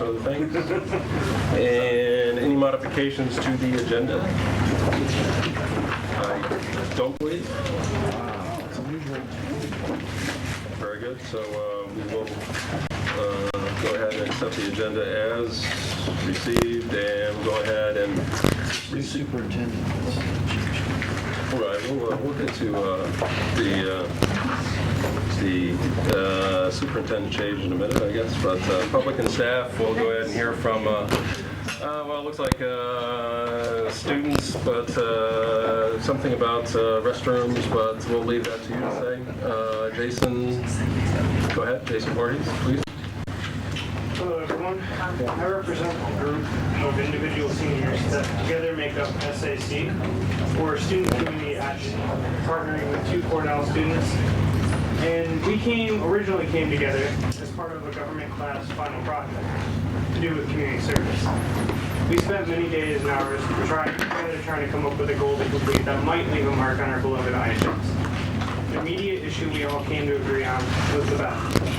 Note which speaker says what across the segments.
Speaker 1: amongst other things. And any modifications to the agenda? I don't believe. Very good. So we will go ahead and accept the agenda as received, and we'll go ahead and
Speaker 2: Superintendent.
Speaker 1: All right, we'll get to the superintendent change in a minute, I guess. But public and staff, we'll go ahead and hear from, well, it looks like students, but something about restrooms, but we'll leave that to you to say. Jason, go ahead. Jason Voorhees, please.
Speaker 3: Hello everyone, I represent a group of individual seniors that together make up SAC, or Student Community Action, partnering with 2 Cornell students. And we originally came together as part of a government class final project to do with community service. We spent many days and hours trying to come up with a goal to complete that might leave a mark on our beloved IHS. The immediate issue we all came to agree on was the bathroom.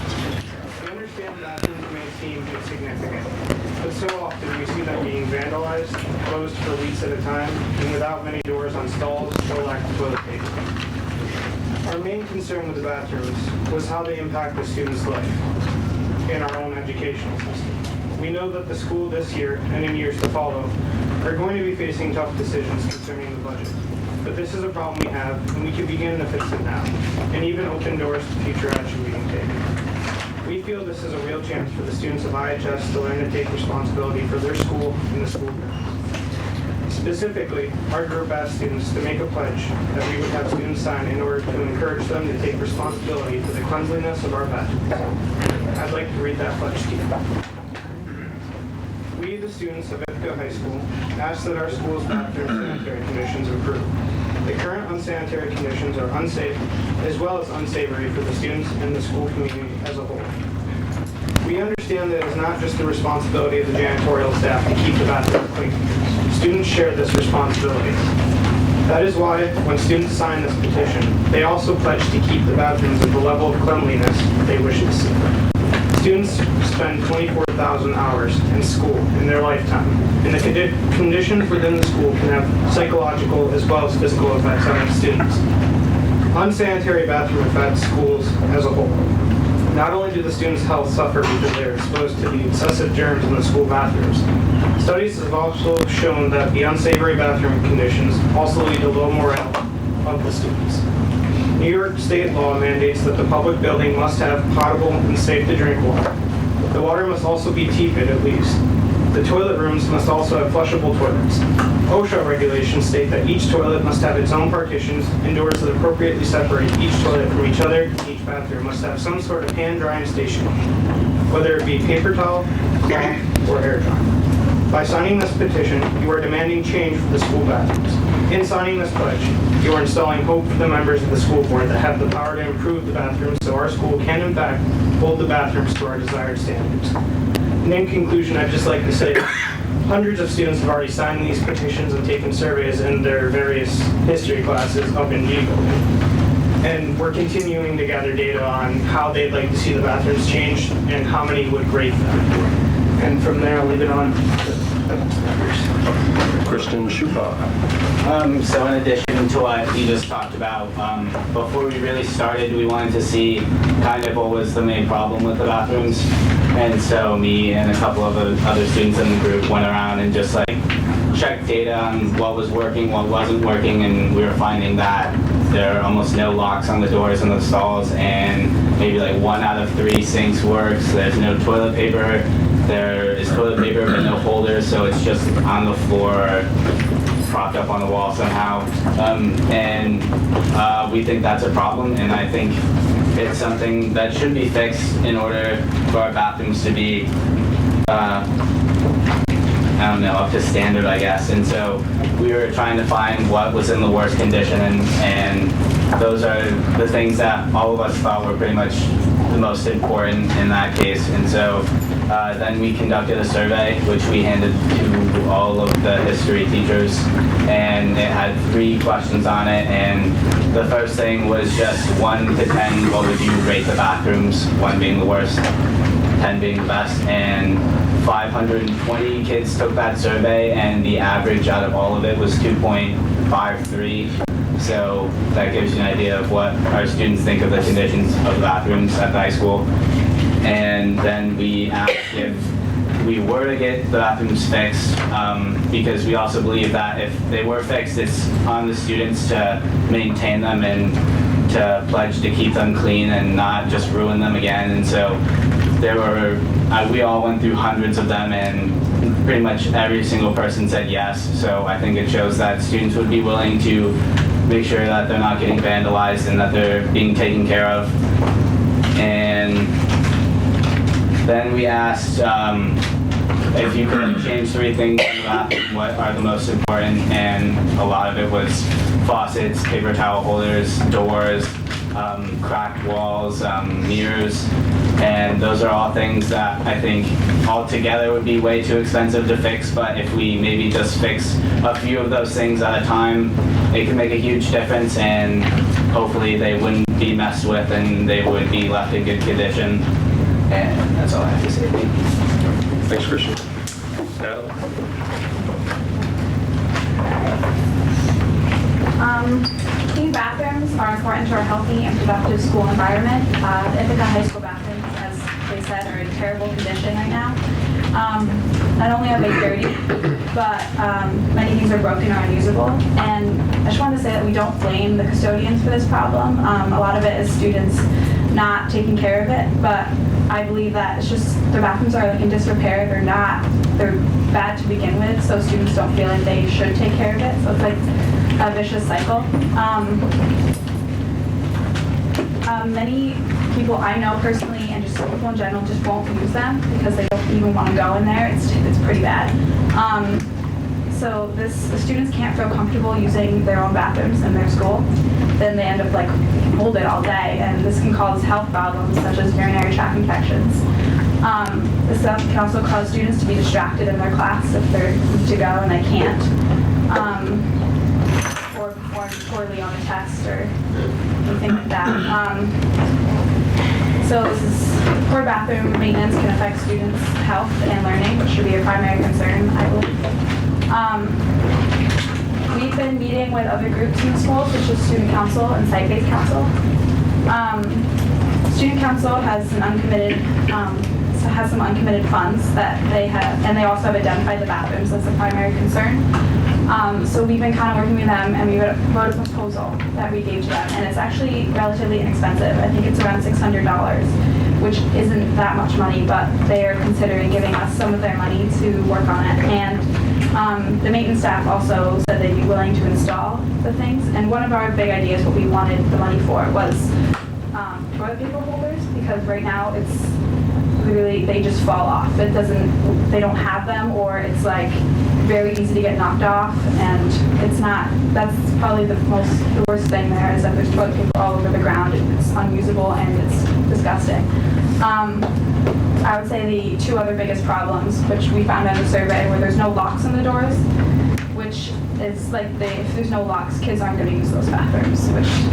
Speaker 3: We understand bathrooms may seem insignificant, but so often we see them being vandalized, closed for weeks at a time, and without many doors on stalls or lack of toilet paper. Our main concern with the bathrooms was how they impact the student's life in our own educational system. We know that the school this year and in years to follow are going to be facing tough decisions concerning the budget. But this is a problem we have, and we can begin to fix it now, and even open doors to future action we can take. We feel this is a real chance for the students of IHS to learn to take responsibility for their school and the school group. Specifically, our group asked students to make a pledge that we would have students sign in order to encourage them to take responsibility for the cleanliness of our bathrooms. I'd like to read that pledge to you. We, the students of Ithaca High School, ask that our school's bathroom sanitary conditions improve. The current unsanitary conditions are unsafe, as well as unsavory for the students and the school community as a whole. We understand that it is not just the responsibility of the janitorial staff to keep the bathroom clean. Students share this responsibility. That is why, when students sign this petition, they also pledge to keep the bathrooms at the level of cleanliness they wish to see. Students spend 24,000 hours in school in their lifetime, and the conditions within the school can have psychological as well as physical effects on the students. Unsanitary bathroom affects schools as a whole. Not only do the students' health suffer because they are exposed to the excessive germs in the school bathrooms, studies have also shown that the unsavory bathroom conditions also lead to low morale of the students. New York state law mandates that the public building must have potable and safe-to-drink water. The water must also be tepid at least. The toilet rooms must also have flushable toilets. OSHA regulations state that each toilet must have its own partitions and doors that appropriately separate each toilet from each other. Each bathroom must have some sort of hand drying station, whether it be paper towel, cloth, or air dry. By signing this petition, you are demanding change for the school bathrooms. In signing this pledge, you are installing hope for the members of the school board that have the power to improve the bathrooms so our school can in fact hold the bathrooms to our desired standards. And in conclusion, I'd just like to say hundreds of students have already signed these petitions and taken surveys in their various history classes up in G building. And we're continuing to gather data on how they'd like to see the bathrooms changed and how many would rate them. And from there, I'll leave it on to members.
Speaker 1: Christian Schupa.
Speaker 4: So in addition to what you just talked about, before we really started, we wanted to see kind of what was the main problem with the bathrooms. And so me and a couple of other students in the group went around and just like checked data on what was working, what wasn't working, and we were finding that there are almost no locks on the doors in the stalls, and maybe like 1 out of 3 sinks works. There's no toilet paper. There is toilet paper but no holders, so it's just on the floor, propped up on the wall somehow. We think that's a problem, and I think it's something that should be fixed in order for our bathrooms to be, up to standard, I guess. And so we were trying to find what was in the worst condition, and those are the things that all of us thought were pretty much the most important in that case. And so then we conducted a survey, which we handed to all of the history teachers, and it had 3 questions on it. And the first thing was just 1 to 10, what would you rate the bathrooms? 1 being the worst, 10 being the best. And 520 kids took that survey, and the average out of all of it was 2.53. So that gives you an idea of what our students think of the conditions of the bathrooms at the high school. And then we asked if we were to get the bathrooms fixed, because we also believe that if they were fixed, it's on the students to maintain them and to pledge to keep them clean and not just ruin them again. And so we all went through hundreds of them, and pretty much every single person said yes. So I think it shows that students would be willing to make sure that they're not getting vandalized and that they're being taken care of. And then we asked if you could change 3 things in the bathroom, what are the most important? And a lot of it was faucets, paper towel holders, doors, cracked walls, mirrors. And those are all things that I think altogether would be way too expensive to fix, but if we maybe just fix a few of those things at a time, it can make a huge difference, and hopefully they wouldn't be messed with and they would be left in good condition. And that's all I have to say. Thank you.
Speaker 1: Thanks, Christian. Natalie?
Speaker 5: Clean bathrooms are important to our healthy and productive school environment. The Ithaca High School bathrooms, as they said, are in terrible condition right now. Not only are they dirty, but many things are broken or unusable. And I just wanted to say that we don't blame the custodians for this problem. A lot of it is students not taking care of it, but I believe that it's just their bathrooms are like in disrepair. They're bad to begin with, so students don't feel like they should take care of it. So it's like a vicious cycle. Many people I know personally and just people in general just won't use them because they don't even want to go in there. It's pretty bad. So the students can't feel comfortable using their own bathrooms in their school. Then they end up like molded all day, and this can cause health problems such as urinary tract infections. This can also cause students to be distracted in their class if they're to go and they can't, or perform poorly on a test or anything like that. So poor bathroom maintenance can affect students' health and learning, which should be a primary concern, I believe. We've been meeting with other groups in the school, such as student council and site-based council. Student council has some uncommitted funds that they have, and they also have identified the bathrooms as a primary concern. So we've been kind of working with them, and we wrote a proposal that we gave to them, and it's actually relatively inexpensive. I think it's around $600, which isn't that much money, but they are considering giving us some of their money to work on it. And the maintenance staff also said they'd be willing to install the things. And one of our big ideas, what we wanted the money for, was toilet paper holders, because right now it's literally, they just fall off. They don't have them, or it's like very easy to get knocked off, and that's probably the worst thing there, is that there's toilet paper all over the ground, and it's unusable and it's disgusting. I would say the 2 other biggest problems, which we found out in the survey, were there's no locks on the doors, which is like if there's no locks, kids aren't going to use those bathrooms, which is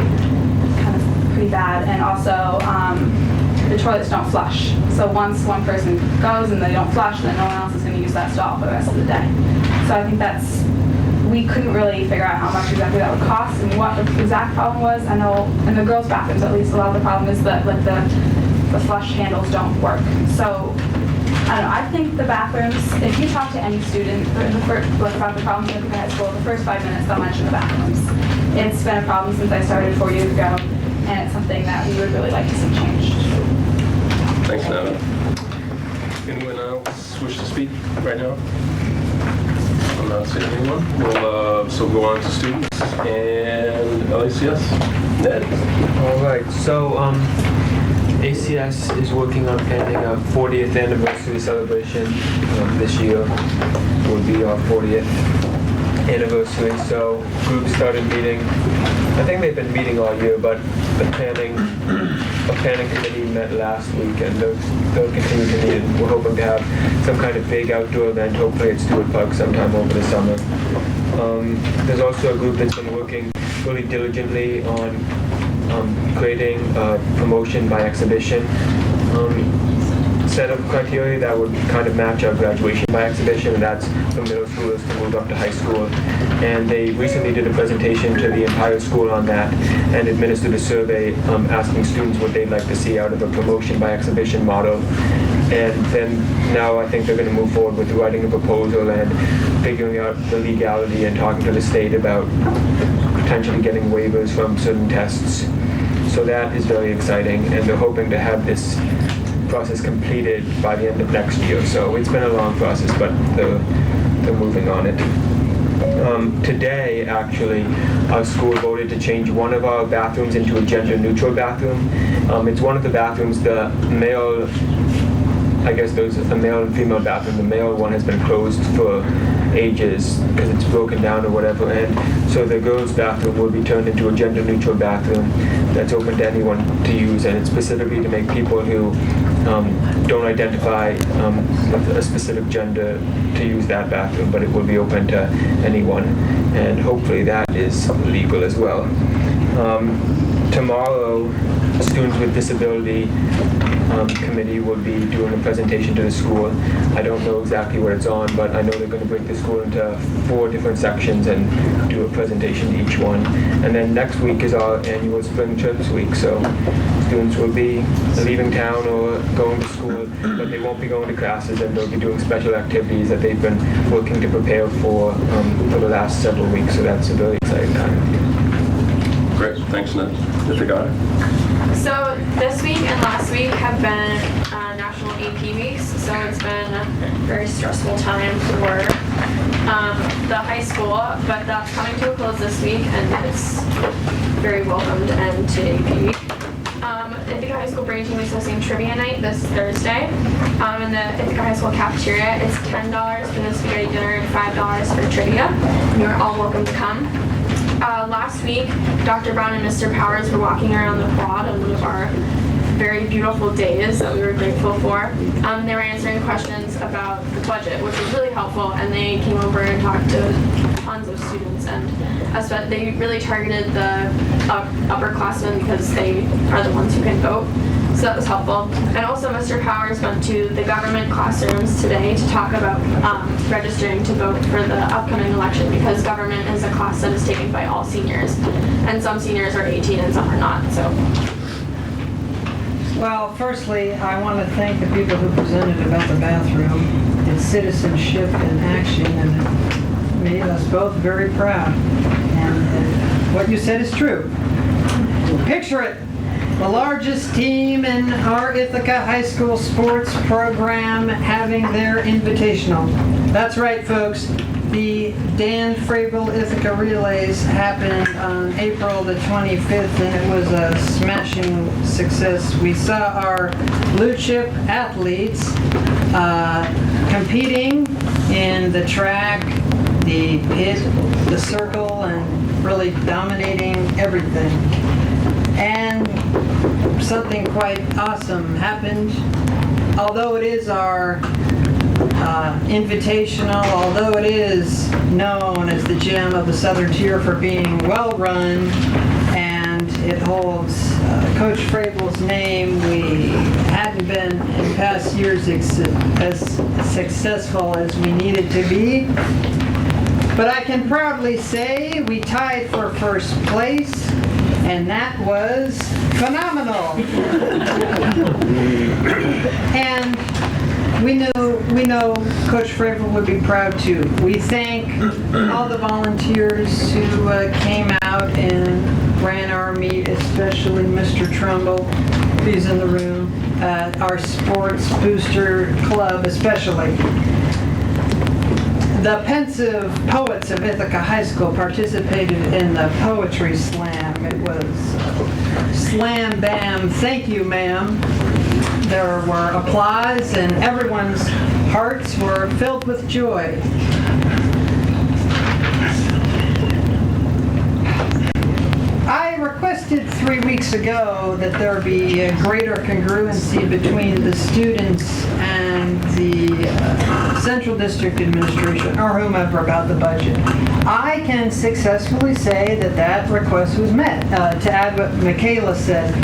Speaker 5: kind of pretty bad. And also, the toilets don't flush. So once one person goes and they don't flush, then no one else is going to use that stall for the rest of the day. So I think we couldn't really figure out how much exactly that would cost and what the exact problem was. I know in the girls' bathrooms, at least, a lot of the problem is that like the flush handles don't work. So I don't know, I think the bathrooms, if you talk to any student about the problems in high school, the first 5 minutes they'll mention the bathrooms. It's been a problem since I started 4 years ago, and it's something that we would really like to see changed.
Speaker 1: Thanks, Natalie. Anyone else wish to speak right now? I'm not seeing anyone. We'll go on to students and LACS. Ned.
Speaker 2: All right, so ACS is working on planning a 40th anniversary celebration. This year will be our 40th anniversary, so groups started meeting. I think they've been meeting all year, but a planning committee met last week, and they'll continue to meet, and we're hoping to have some kind of big outdoor event, hopefully at Stewart Park sometime over the summer. There's also a group that's been working really diligently on creating a promotion by exhibition set of criteria that would kind of match our graduation by exhibition, and that's for middle schoolers to move up to high school. And they recently did a presentation to the entire school on that and administered a survey asking students what they'd like to see out of a promotion by exhibition model. And then now I think they're going to move forward with writing a proposal and figuring out the legality and talking to the state about potentially getting waivers from certain tests. So that is very exciting, and they're hoping to have this process completed by the end of next year. So it's been a long process, but they're moving on it. Today, actually, our school voted to change one of our bathrooms into a gender-neutral bathroom. It's one of the bathrooms, the male, I guess there's a male and female bathroom. The male one has been closed for ages because it's broken down or whatever, and so the girls' bathroom will be turned into a gender-neutral bathroom that's open to anyone to use, and it's specifically to make people who don't identify with a specific gender to use that bathroom, but it will be open to anyone, and hopefully that is legal as well. Tomorrow, Students with Disability Committee will be doing a presentation to the school. I don't know exactly what it's on, but I know they're going to break the school into 4 different sections and do a presentation to each one. And then next week is our annual Spring Trips Week, so students will be leaving town or going to school, but they won't be going to classes, and they'll be doing special activities that they've been working to prepare for the last several weeks, so that's a very exciting time.
Speaker 1: Great, thanks, Ned. Ithaca?
Speaker 6: So this week and last week have been National AP weeks, so it's been a very stressful time for the high school, but that's coming to a close this week, and it's very welcome to end to AP week. Ithaca High School Brain Team is hosting trivia night this Thursday in the Ithaca High School cafeteria. It's $10 for the spaghetti dinner and $5 for trivia. You're all welcome to come. Last week, Dr. Brown and Mr. Powers were walking around the quad on one of our very beautiful days that we were grateful for. They were answering questions about the budget, which was really helpful, and they came over and talked to tons of students, and they really targeted the upperclassmen because they are the ones who can vote. So that was helpful. And also Mr. Powers went to the government classrooms today to talk about registering to vote for the upcoming election, because government is a class that is taken by all seniors. And some seniors are 18 and some are not. So.
Speaker 7: Well, firstly, I want to thank the people who presented about the bathroom. It's citizenship in action, and it made us both very proud. And what you said is true. Picture it. The largest team in our Ithaca High School sports program having their invitational. That's right, folks. The Dan Frabel Ithaca Relays happened on April the 25th, and it was a smashing success. We saw our blue chip athletes competing in the track, the pit, the circle, and really dominating everything. And something quite awesome happened. Although it is our invitational, although it is known as the gem of the Southern Tier for being well run, and it holds Coach Frabel's name, we hadn't been in past years as successful as we needed to be. But I can proudly say we tied for first place, and that was phenomenal. And we know Coach Frabel would be proud too. We thank all the volunteers who came out and ran our meet, especially Mr. Trumbull, who's in the room, our sports booster club especially. The pensive poets of Ithaca High School participated in the poetry slam. It was slam bam, thank you ma'am. There were applause and everyone's hearts were filled with joy. I requested 3 weeks ago that there be a greater congruency between the students and the Central District Administration or whomever about the budget. I can successfully say that that request was met. To add what Michaela said,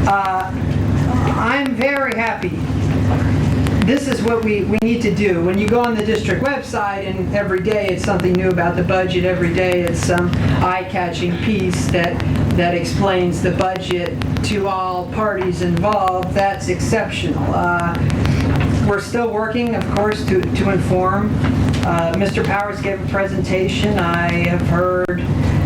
Speaker 7: I'm very happy this is what we need to do. When you go on the district website and every day it's something new about the budget, every day it's some eye-catching piece that explains the budget to all parties involved, that's exceptional. We're still working, of course, to inform. Mr. Powers gave a presentation. I have heard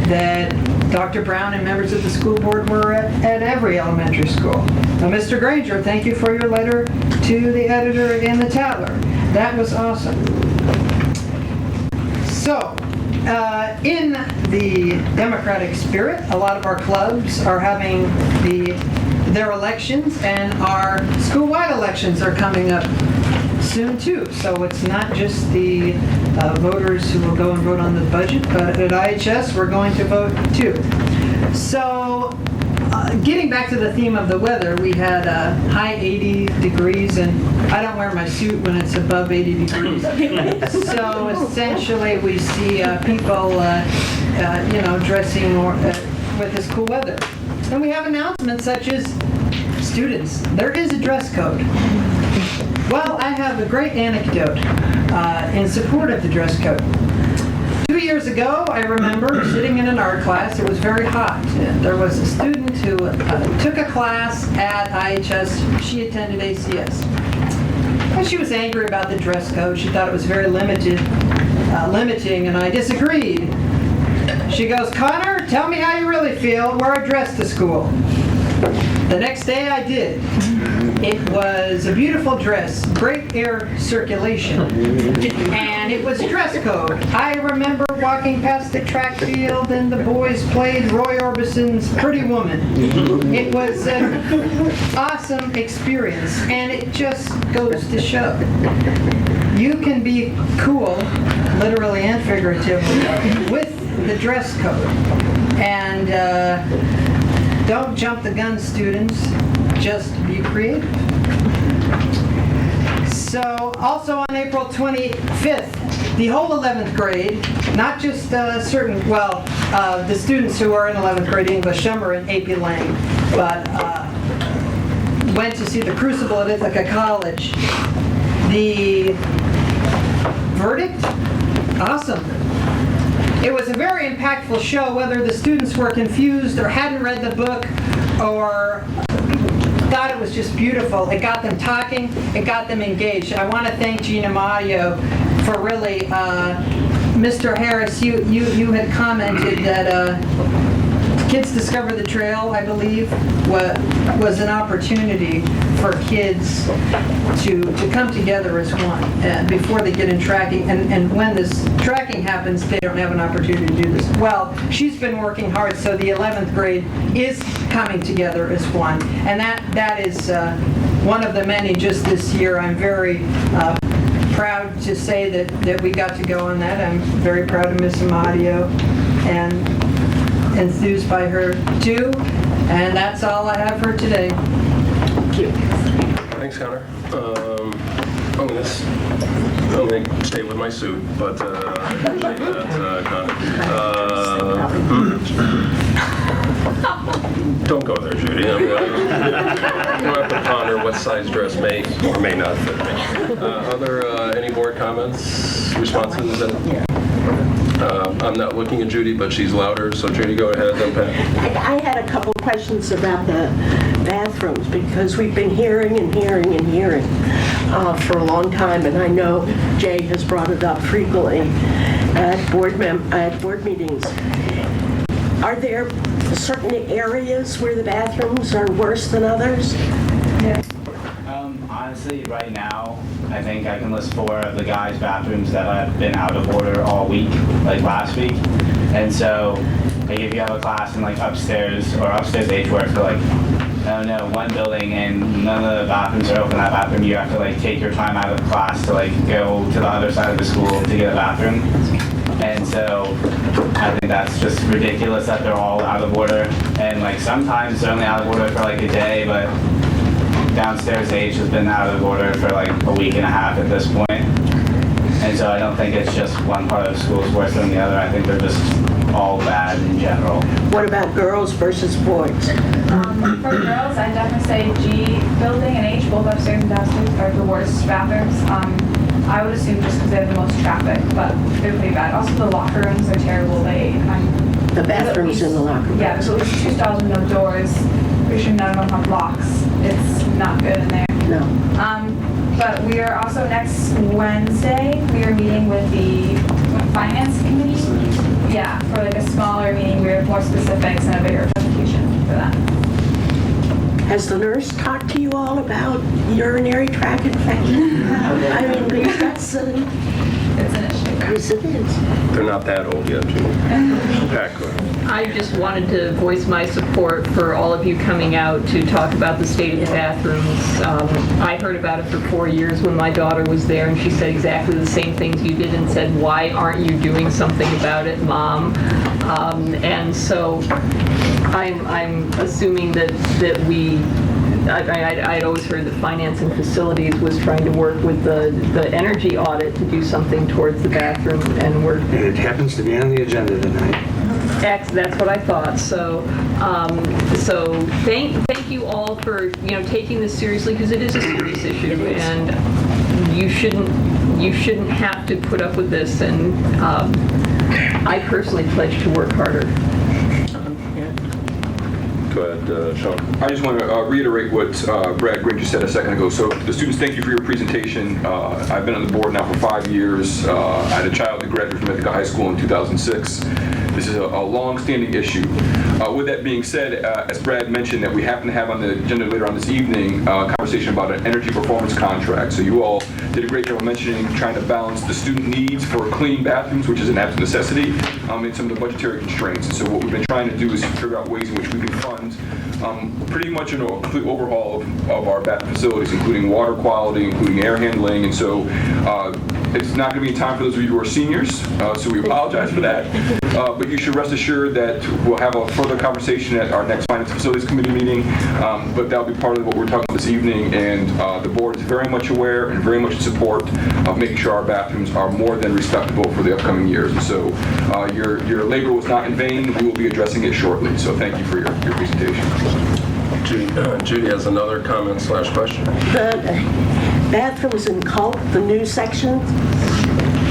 Speaker 7: that Dr. Brown and members of the school board were at every elementary school. Now, Mr. Granger, thank you for your letter to the editor in the Tatler. That was awesome. So, in the democratic spirit, a lot of our clubs are having their elections, and our school-wide elections are coming up soon too. So it's not just the voters who will go and vote on the budget, but at IHS we're going to vote too. So getting back to the theme of the weather, we had high 80 degrees, and I don't wear my suit when it's above 80 degrees. So essentially we see people dressing with this cool weather. And we have announcements such as, students, there is a dress code. Well, I have a great anecdote in support of the dress code. 2 years ago, I remember sitting in an art class. It was very hot. And there was a student who took a class at IHS. She attended ACS. And she was angry about the dress code. She thought it was very limiting, and I disagreed. She goes, Connor, tell me how you really feel. Wear a dress to school. The next day I did. It was a beautiful dress, great air circulation, and it was dress code. I remember walking past the track field and the boys played Roy Orbison's Pretty Woman. It was an awesome experience, and it just goes to show. You can be cool, literally and figuratively, with the dress code. And don't jump the gun, students. Just be creative. So, also on April 25th, the whole 11th grade, not just the students who are in 11th grade English, some are in AP Lang, but went to see the Crucible at Ithaca College. The verdict? Awesome. It was a very impactful show, whether the students were confused or hadn't read the book or thought it was just beautiful. It got them talking, it got them engaged. I want to thank Gina Mario for really, Mr. Harris, you had commented that Kids Discover the Trail, I believe, was an opportunity for kids to come together as one before they get in tracking. And when this tracking happens, they don't have an opportunity to do this. Well, she's been working hard, so the 11th grade is coming together as one. And that is one of the many just this year. I'm very proud to say that we got to go on that. I'm very proud of Miss Amadio and enthused by her too. And that's all I have for today. Thank you.
Speaker 1: Thanks, Connor. I'm going to stay with my suit, but I appreciate that, Connor. Don't go there, Judy. I'm going to ponder what size dress may or may not fit me. Are there any board comments, responses? I'm not looking at Judy, but she's louder, so Judy, go ahead. Then Pat.
Speaker 8: I had a couple questions about the bathrooms, because we've been hearing for a long time, and I know Jay has brought it up frequently at board meetings. Are there certain areas where the bathrooms are worse than others?
Speaker 7: Yeah.
Speaker 4: Honestly, right now, I think I can list 4 of the guys' bathrooms that have been out of order all week, like last week. And so, like if you have a class in like upstairs H work for like, I don't know, one building and none of the bathrooms are open in that bathroom, you have to like take your time out of class to like go to the other side of the school to get a bathroom. And so I think that's just ridiculous that they're all out of order. And like sometimes they're only out of order for like a day, but downstairs H has been out of order for like a week and a half at this point. And so I don't think it's just one part of the school is worse than the other. I think they're just all bad in general.
Speaker 8: What about girls versus boys?
Speaker 5: For girls, I definitely say G building and H, both upstairs and downstairs, are the worst bathrooms. I would assume just because they have the most traffic, but they're pretty bad. Also, the locker rooms are terrible.
Speaker 8: The bathrooms in the locker room?
Speaker 5: Yeah, there's at least 2 stalls with no doors. Pretty sure none of them have locks. It's not good in there.
Speaker 8: No.
Speaker 5: But we are also next Wednesday, we are meeting with the finance committee. Yeah, for like a smaller meeting, we have more specifics and a bigger presentation for that.
Speaker 8: Has the nurse talked to you all about urinary tract infection? I mean, because that's
Speaker 5: It's an issue.
Speaker 8: yes, it is.
Speaker 1: They're not that old yet, Julie.
Speaker 9: I just wanted to voice my support for all of you coming out to talk about the state of the bathrooms. I heard about it for 4 years when my daughter was there, and she said exactly the same things you did and said, why aren't you doing something about it, Mom? And so I'm assuming that we, I'd always heard that Finance and Facilities was trying to work with the energy audit to do something towards the bathroom and work.
Speaker 10: And it happens to be on the agenda tonight.
Speaker 9: That's what I thought. So, so thank you all for taking this seriously, because it is a serious issue, and you shouldn't have to put up with this. And I personally pledge to work harder.
Speaker 1: Go ahead, Sean.
Speaker 11: I just want to reiterate what Brad Granger said a second ago. So the students, thank you for your presentation. I've been on the board now for 5 years. I had a child that graduated from Ithaca High School in 2006. This is a long-standing issue. With that being said, as Brad mentioned, that we happen to have on the agenda later on this evening a conversation about an energy performance contract. So you all did a great job of mentioning trying to balance the student needs for clean bathrooms, which is an absolute necessity, and some of the budgetary constraints. And so what we've been trying to do is figure out ways in which we can fund pretty much a complete overhaul of our bathroom facilities, including water quality, including air handling. And so it's not going to be in time for those of you who are seniors, so we apologize for that. But you should rest assured that we'll have a further conversation at our next Finance Facilities Committee meeting. But that'll be part of what we're talking about this evening. And the board is very much aware and very much in support of making sure our bathrooms are more than respectable for the upcoming years. And so your labor was not in vain. We will be addressing it shortly. So thank you for your presentation.
Speaker 1: Judy has another comment/question.
Speaker 8: The bathrooms in Cult, the new sections,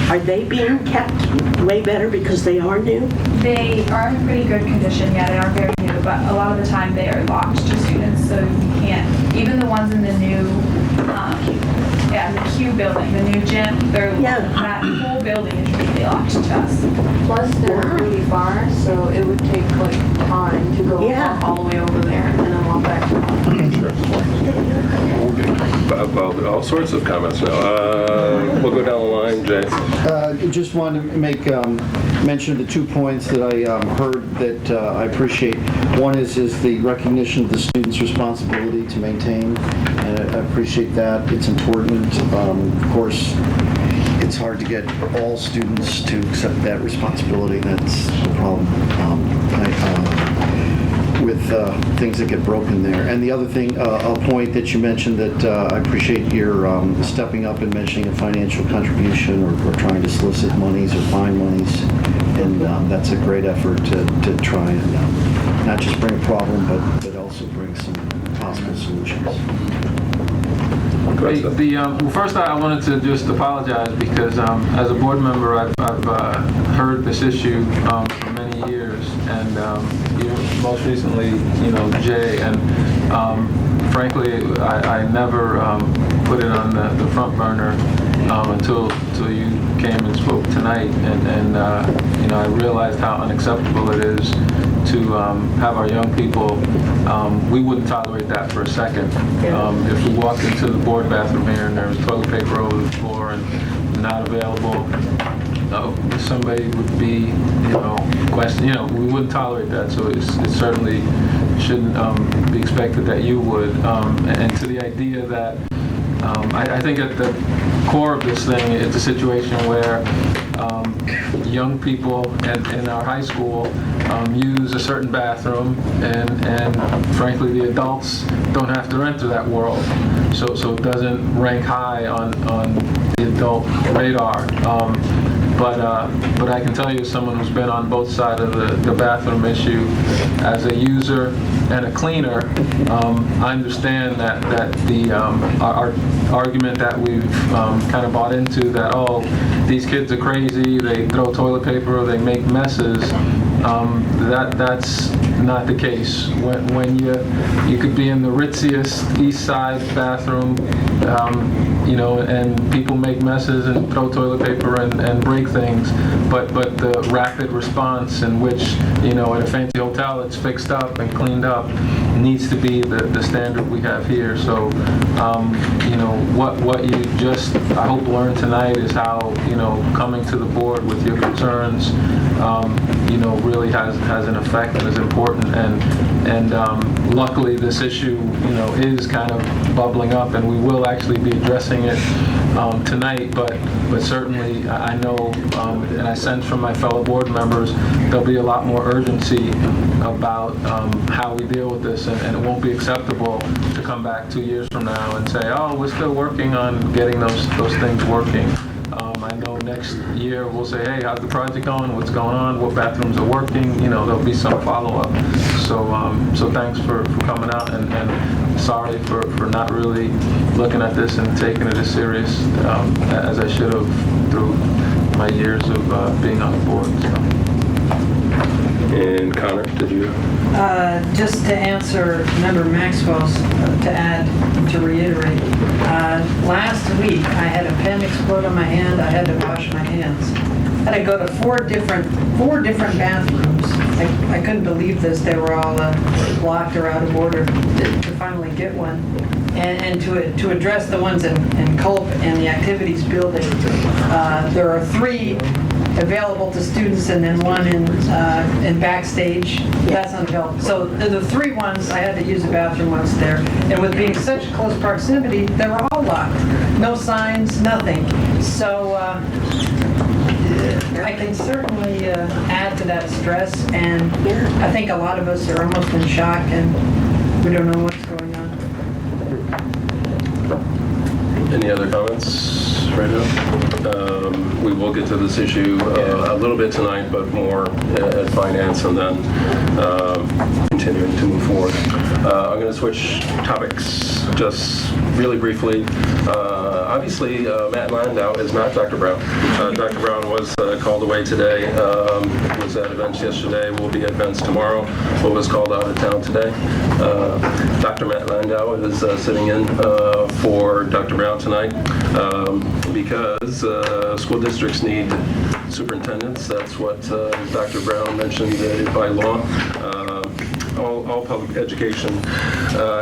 Speaker 8: are they being kept way better because they are new?
Speaker 5: They are in pretty good condition, yeah, they are very new, but a lot of the time they are locked to students, so you can't, even the ones in the new, the Q building, the new gym, that whole building is usually locked to us.
Speaker 12: Plus, they're really far, so it would take like time to go all the way over there and then walk back.
Speaker 1: Well, all sorts of comments now. We'll go down the line, Jay.
Speaker 13: Just wanted to make mention of the 2 points that I heard that I appreciate. One is the recognition of the student's responsibility to maintain, and I appreciate that. It's important. Of course, it's hard to get all students to accept that responsibility. That's the problem with things that get broken there. And the other thing, a point that you mentioned that I appreciate your stepping up and mentioning a financial contribution or trying to solicit monies or find monies. And that's a great effort to try and not just bring a problem, but also bring some possible solutions.
Speaker 14: Well, first I wanted to just apologize because as a board member, I've heard this issue for many years, and even most recently, Jay, and frankly, I never put it on the front burner until you came and spoke tonight, and I realized how unacceptable it is to have our young people. We wouldn't tolerate that for a second. If we walked into the board bathroom here and there was toilet paper over the floor and not available, somebody would be, we wouldn't tolerate that. So it certainly shouldn't be expected that you would. And to the idea that I think at the core of this thing, it's a situation where young people in our high school use a certain bathroom, and frankly, the adults don't have to enter that world. So it doesn't rank high on the adult radar. But I can tell you, as someone who's been on both sides of the bathroom issue, as a user and a cleaner, I understand that our argument that we've kind of bought into, that, oh, these kids are crazy, they throw toilet paper, they make messes, that's not the case. When you could be in the ritziest East Side bathroom, and people make messes and throw toilet paper and break things, but the rapid response in which, at a fancy hotel it's fixed up and cleaned up needs to be the standard we have here. So, what you just, I hope, learn tonight is how, coming to the board with your concerns, really has an effect and is important. And luckily this issue, is kind of bubbling up, and we will actually be addressing it tonight. But certainly, I know, and I sense from my fellow board members, there'll be a lot more urgency about how we deal with this, and it won't be acceptable to come back 2 years from now and say, oh, we're still working on getting those things working. I know next year we'll say, hey, how's the project going? What's going on? What bathrooms are working? There'll be some follow-up. So thanks for coming out, and sorry for not really looking at this and taking it as serious as I should have through my years of being on the board. So.
Speaker 1: And Connor, did you?
Speaker 7: Just to answer Member Maxwell's, to add, to reiterate, last week I had a pen explode on my hand. I had to wash my hands. I had to go to four different bathrooms. I couldn't believe this. They were all blocked or out of order to finally get one. And to address the ones in Culp and the activities building, there are 3 available to students, and then 1 in backstage. That's unavailable. So the 3 ones, I had to use the bathroom once there. And with being such close proximity, they were all locked. No signs, nothing. So I can certainly add to that stress, and I think a lot of us are almost in shock, and we don't know what's going on.
Speaker 1: Any other comments right now? We will get to this issue a little bit tonight, but more at finance, and then continuing to move forward. I'm going to switch topics just really briefly. Obviously, Matt Landau is not Dr. Brown. Dr. Brown was called away today, was at events yesterday, will be at events tomorrow, but was called out of town today. Dr. Matt Landau is sitting in for Dr. Brown tonight because school districts need superintendents. That's what Dr. Brown mentioned by law. All public education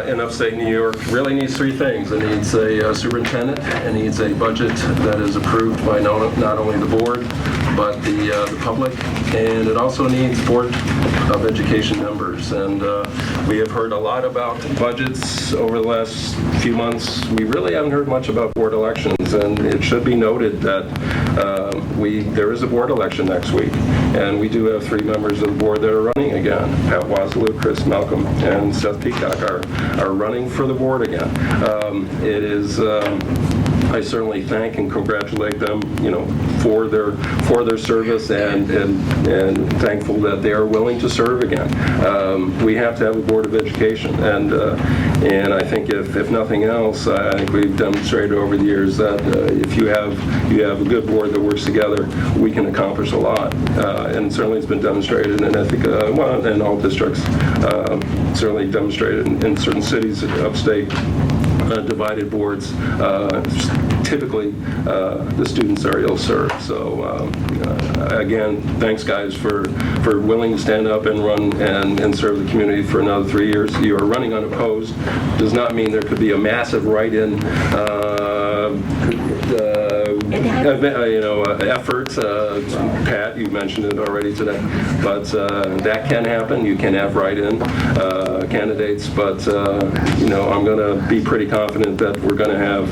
Speaker 1: in upstate New York really needs 3 things. It needs a superintendent, it needs a budget that is approved by not only the board, but the public, and it also needs Board of Education members. And we have heard a lot about budgets over the last few months. We really haven't heard much about board elections, and it should be noted that there is a board election next week, and we do have 3 members of the board that are running again. Pat Wasilou, Chris Malcolm, and Seth Peacock are running for the board again. It is I certainly thank and congratulate them, for their service, and thankful that they are willing to serve again. We have to have a Board of Education, and I think if nothing else, I think we've demonstrated over the years that if you have a good board that works together, we can accomplish a lot. And certainly it's been demonstrated in Ithaca, well, in all districts. Certainly demonstrated in certain cities upstate. Divided boards, typically the students are ill-served. So again, thanks guys for willing to stand up and run and serve the community for another 3 years. You are running unopposed. Does not mean there could be a massive write-in effort. Pat, you mentioned it already today, but that can happen. You can have write-in candidates, but I'm going to be pretty confident that we're going to have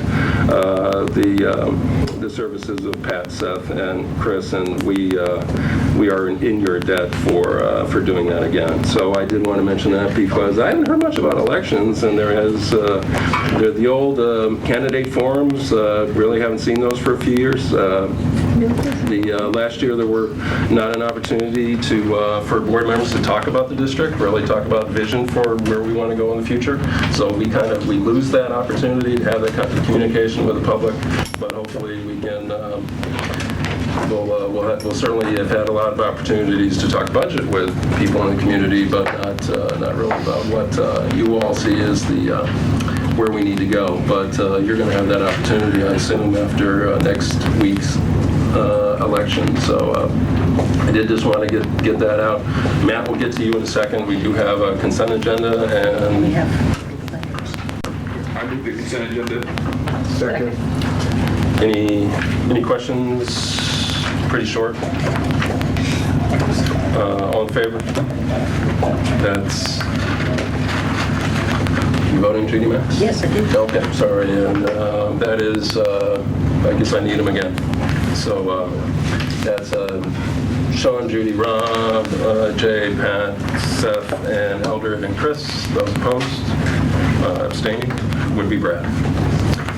Speaker 1: the services of Pat, Seth, and Chris, and we are in your debt for doing that again. So I did want to mention that because I haven't heard much about elections, and there has the old candidate forums. Really haven't seen those for a few years. Last year there were not an opportunity for board members to talk about the district, really talk about vision for where we want to go in the future. So we lose that opportunity to have that kind of communication with the public, but hopefully we can. We'll certainly have had a lot of opportunities to talk budget with people in the community, but not really about what you all see as the where we need to go. But you're going to have that opportunity, I assume, after next week's election. So I did just want to get that out. Matt, we'll get to you in a second. We do have a consent agenda, and
Speaker 8: We have
Speaker 11: I move the consent agenda.
Speaker 2: Second.
Speaker 1: any questions? Pretty short. All in favor? That's you voting, Judy Max?
Speaker 8: Yes, I did.
Speaker 1: Okay, sorry, and that is, I guess I need them again. So that's Sean, Judy, Rob, Jay, Pat, Seth, and Eldred, and Chris. Those opposed, abstaining, would be Brad.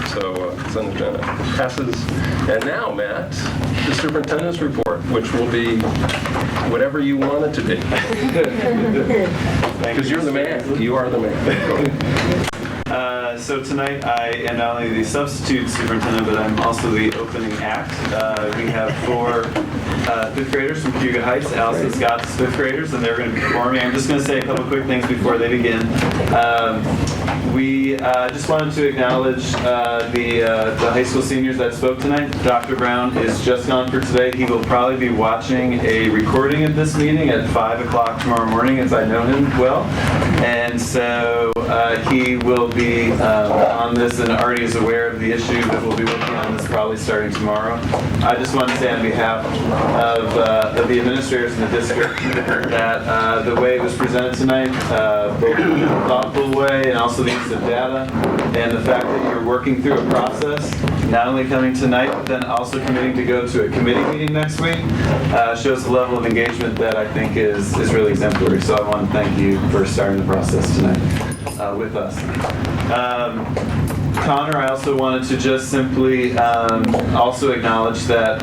Speaker 1: So consent agenda passes. And now, Matt, the superintendent's report, which will be whatever you want it to be. Because you're the man. You are the man.
Speaker 15: So tonight I am not only the substitute superintendent, but I'm also the opening act. We have 4 fifth graders from Cuyahoga Heights. Allison Scott's fifth graders, and they're going to be performing. I'm just going to say a couple quick things before they begin. We just wanted to acknowledge the high school seniors that spoke tonight. Dr. Brown is just gone for today. He will probably be watching a recording of this meeting at 5 o'clock tomorrow morning, as I know him well. And so he will be on this and already is aware of the issue, but we'll be working on this probably starting tomorrow. I just want to say on behalf of the administrators in the district that the way it was presented tonight, both in a thoughtful way and also the use of data, and the fact that you're working through a process, not only coming tonight, but then also committing to go to a committee meeting next week, shows the level of engagement that I think is really exemplary. So I want to thank you for starting the process tonight with us. Connor, I also wanted to just simply also acknowledge that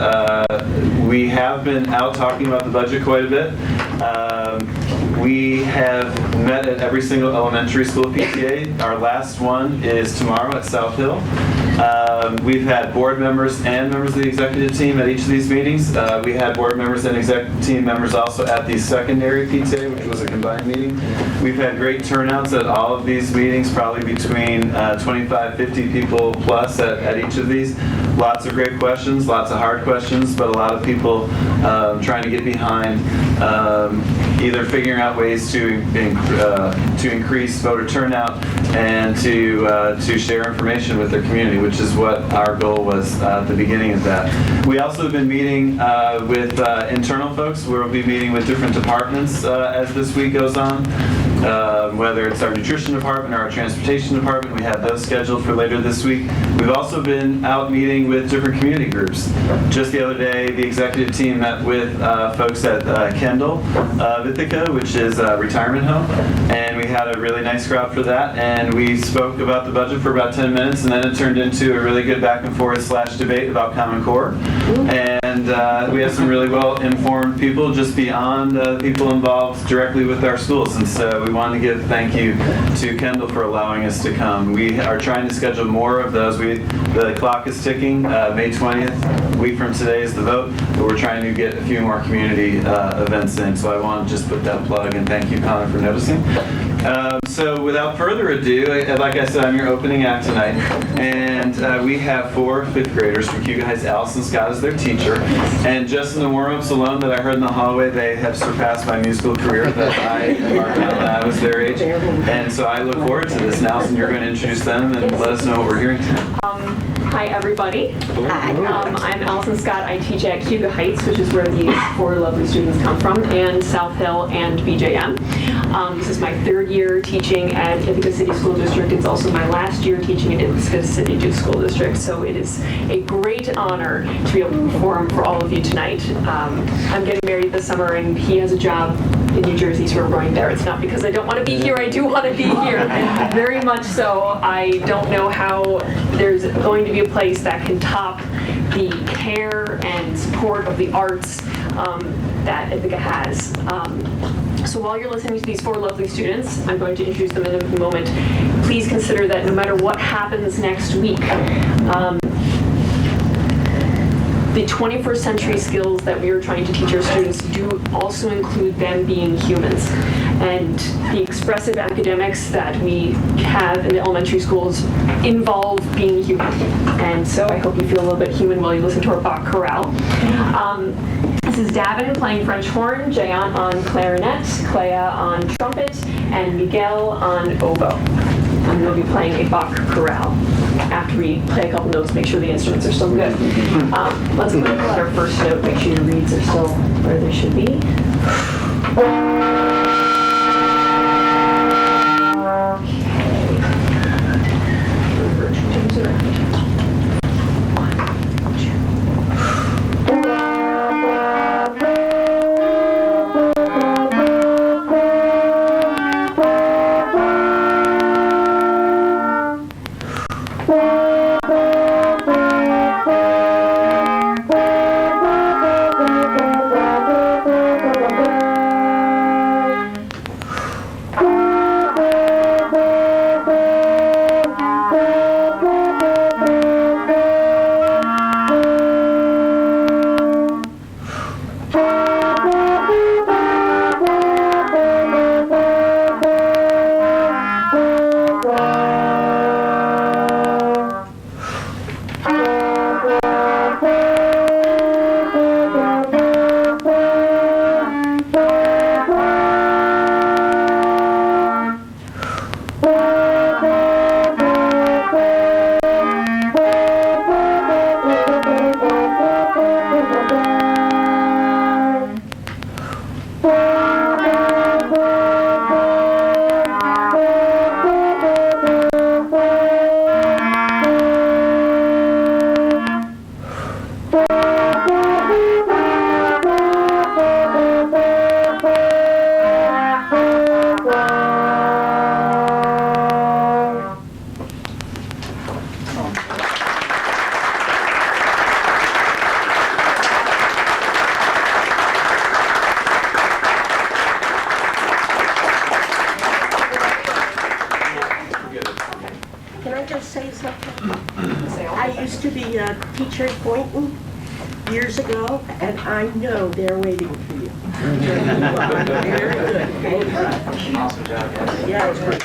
Speaker 15: we have been out talking about the budget quite a bit. We have met at every single elementary school PTA. Our last one is tomorrow at South Hill. We've had board members and members of the executive team at each of these meetings. We had board members and executive team members also at the secondary PTA, which was a combined meeting. We've had great turnouts at all of these meetings, probably between 25, 50 people plus at each of these. Lots of great questions, lots of hard questions, but a lot of people trying to get behind either figuring out ways to increase voter turnout and to share information with their community, which is what our goal was at the beginning of that. We also have been meeting with internal folks. We'll be meeting with different departments as this week goes on. Whether it's our nutrition department or our transportation department, we have those scheduled for later this week. We've also been out meeting with different community groups. Just the other day, the executive team met with folks at Kendall of Ithaca, which is a retirement home, and we had a really nice crowd for that, and we spoke about the budget for about 10 minutes, and then it turned into a really good back and forth / debate about Common Core. And we have some really well-informed people just beyond people involved directly with our schools, and so we wanted to give thank you to Kendall for allowing us to come. We are trying to schedule more of those. The clock is ticking. May 20th, a week from today is the vote, but we're trying to get a few more community events in, so I want to just put that plug, and thank you, Connor, for noticing. So without further ado, like I said, I'm your opening act tonight, and we have 4 fifth graders from Cuyahoga Heights. Allison Scott is their teacher, and just in the warm-ups alone that I heard in the hallway, they have surpassed my musical career that I embarked on when I was their age, and so I look forward to this. Now, Allison, you're going to introduce them and let us know what we're hearing tonight.
Speaker 9: Hi, everybody. I'm Allison Scott. I teach at Hugo Heights, which is where these four lovely students come from, and South Hill and BJM. This is my third year teaching at Ithaca City School District. It's also my last year teaching at Ithaca City School District, so it is a great honor to be able to perform for all of you tonight. I'm getting married this summer, and he has a job in New Jersey, so we're going there. It's not because I don't want to be here. I do want to be here, very much so. I don't know how there's going to be a place that can top the care and support of the arts that Ithaca has. So while you're listening to these four lovely students, I'm going to introduce them in a moment. Please consider that no matter what happens next week, the 21st century skills that we are trying to teach our students do also include them being humans. And the expressive academics that we have in the elementary schools involve being human. And so I hope you feel a little bit human while you listen to our Bach chorale. This is Davin playing French horn, Jayan on clarinet, Clea on trumpet, and Miguel on oboe. And we'll be playing a Bach chorale after we play a couple notes, make sure the instruments are still good. Let's go at our first note, make sure your reeds are still where they should be.
Speaker 8: Can I just say something? I used to be a teacher at Boynton years ago, and I know they're waiting for you. Very good.
Speaker 4: Awesome job, guys.
Speaker 8: Yeah, it's great.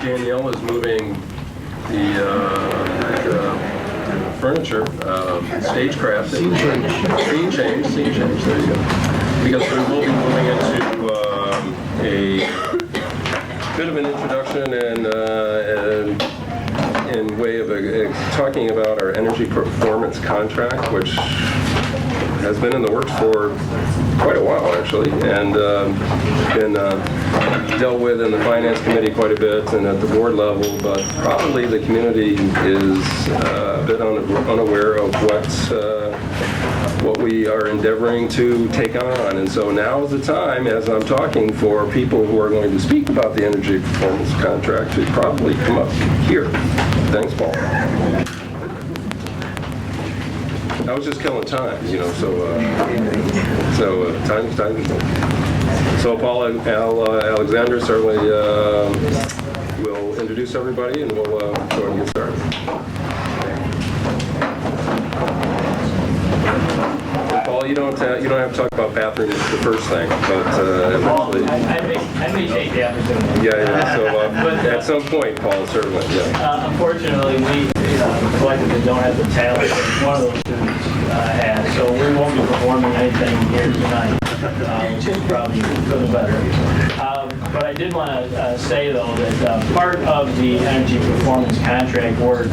Speaker 1: Danielle is moving the furniture, stagecraft. Scene change, there you go. Because we will be moving into a bit of an introduction and in way of talking about our energy performance contract, which has been in the works for quite a while, actually, and been dealt with in the Finance Committee quite a bit and at the board level, but probably the community is a bit unaware of what we are endeavoring to take on. And so now is the time, as I'm talking, for people who are going to speak about the energy performance contract to probably come up here. Thanks, Paul. I was just killing time, so time. So Paul Alexander certainly will introduce everybody, and we'll go ahead and get started. And Paul, you don't have to talk about bathrooms the first thing, but eventually.
Speaker 16: I may take the opportunity.
Speaker 1: Yeah. So at some point, Paul, certainly. Yeah.
Speaker 16: Unfortunately, we collectively don't have the talent of one of those students. has. So we won't be performing anything here tonight, which is probably for the better. But I did want to say, though, that part of the energy performance contract work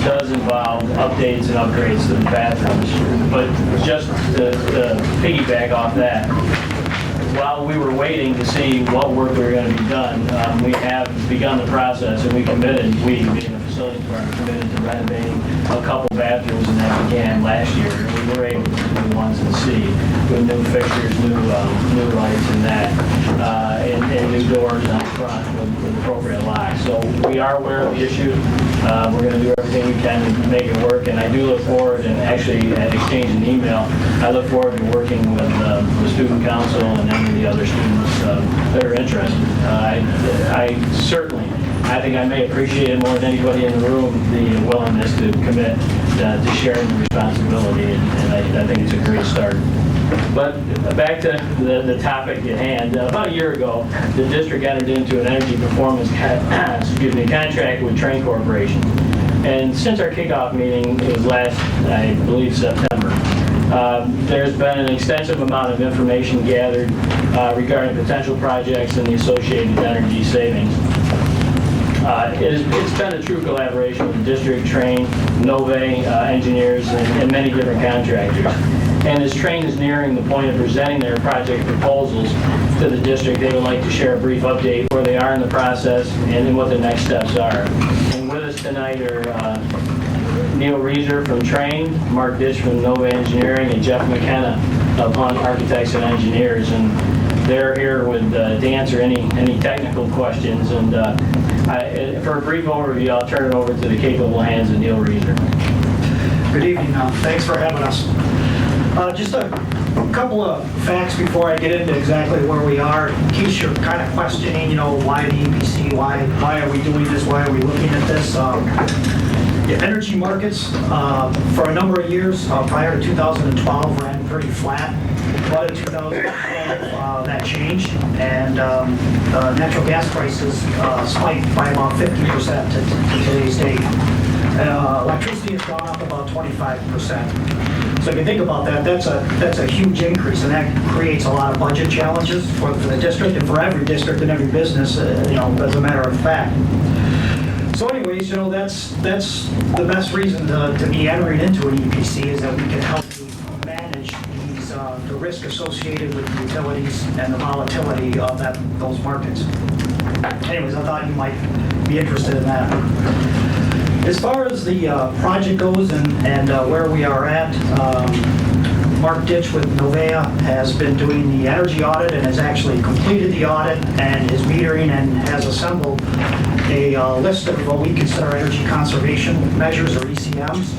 Speaker 16: does involve updates and upgrades to the bathrooms. But just to piggyback off that, while we were waiting to see what work we were going to be done, we have begun the process, and we committed, we being the facilities department, committed to renovating a couple bathrooms, and that began last year. And we were able to do the ones in the city with new fixtures, new lights, and that, and new doors on front with appropriate locks. So we are aware of the issue. We're going to do everything we can to make it work, and I do look forward, and actually exchanged an email, I look forward to working with the student council and any of the other students that are interested. I think I may appreciate it more than anybody in the room, the willingness to commit to sharing the responsibility, and I think it's a great start. But back to the topic at hand. About a year ago, the district entered into an energy performance contract with Train Corporation. And since our kickoff meeting was last, I believe, September, there's been an extensive amount of information gathered regarding potential projects and the associated energy savings. It's been a true collaboration with the district, Train, Nove engineers, and many different contractors. And as Train is nearing the point of presenting their project proposals to the district, they would like to share a brief update where they are in the process and what the next steps are. And with us tonight are Neil Reeser from Train, Mark Ditch from Nova Engineering, and Jeff McKenna of Hunt Architects and Engineers. And they're here with to answer any technical questions. And for a brief overview, I'll turn it over to the capable hands of Neil Reeser.
Speaker 17: Good evening. Thanks for having us. Just a couple of facts before I get into exactly where we are. In case you're kind of questioning, why the EPC, why are we doing this, why are we looking at this? Energy markets for a number of years prior to 2012 ran pretty flat. But in 2012 that changed, and natural gas prices spiked by about 50% to today's date. Electricity has gone up about 25%. So if you think about that, that's a huge increase, and that creates a lot of budget challenges for the district and for every district and every business, as a matter of fact. So anyways, that's the best reason to be entering into an EPC, is that we can help you manage the risk associated with the utilities and the volatility of those markets. Anyways, I thought you might be interested in that. As far as the project goes and where we are at, Mark Ditch with Novea has been doing the energy audit and has actually completed the audit and is metering and has assembled a list of what we consider energy conservation measures, or ECMs.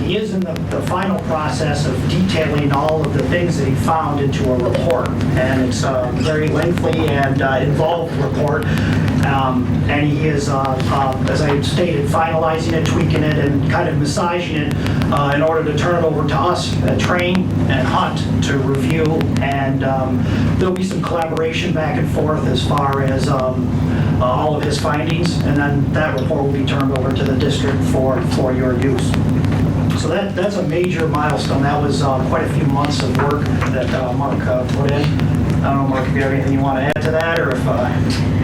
Speaker 17: He is in the final process of detailing all of the things that he found into a report, and it's a very lengthy and involved report. And he is, as I stated, finalizing it, tweaking it, and kind of massaging it in order to turn it over to us at Train and Hunt to review. And there'll be some collaboration back and forth as far as all of his findings, and then that report will be turned over to the district for your use. So that's a major milestone. That was quite a few months of work that Mark put in. I don't know, Mark, if you have anything you want to add to that, or if...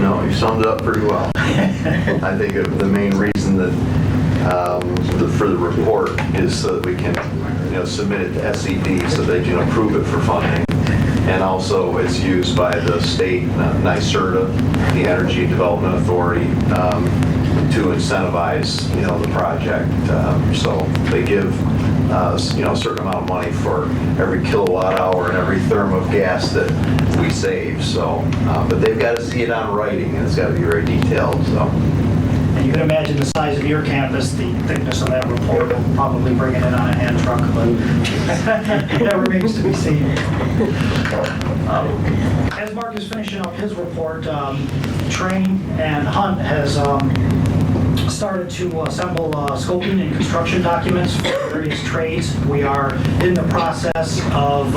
Speaker 18: No, you summed it up pretty well. I think the main reason that for the report is so that we can submit it to SED so they can approve it for funding. And also it's used by the state, NYSERDA, the Energy Development Authority, to incentivize the project. So they give a certain amount of money for every kilowatt hour and every therm of gas that we save. So, but they've got to see it on writing, and it's got to be very detailed. So.
Speaker 17: And you can imagine the size of your campus, the thickness of that report will probably bring it in on a hand truck, but that remains to be seen. As Mark is finishing up his report, Train and Hunt has started to assemble scoping and construction documents for various trades. We are in the process of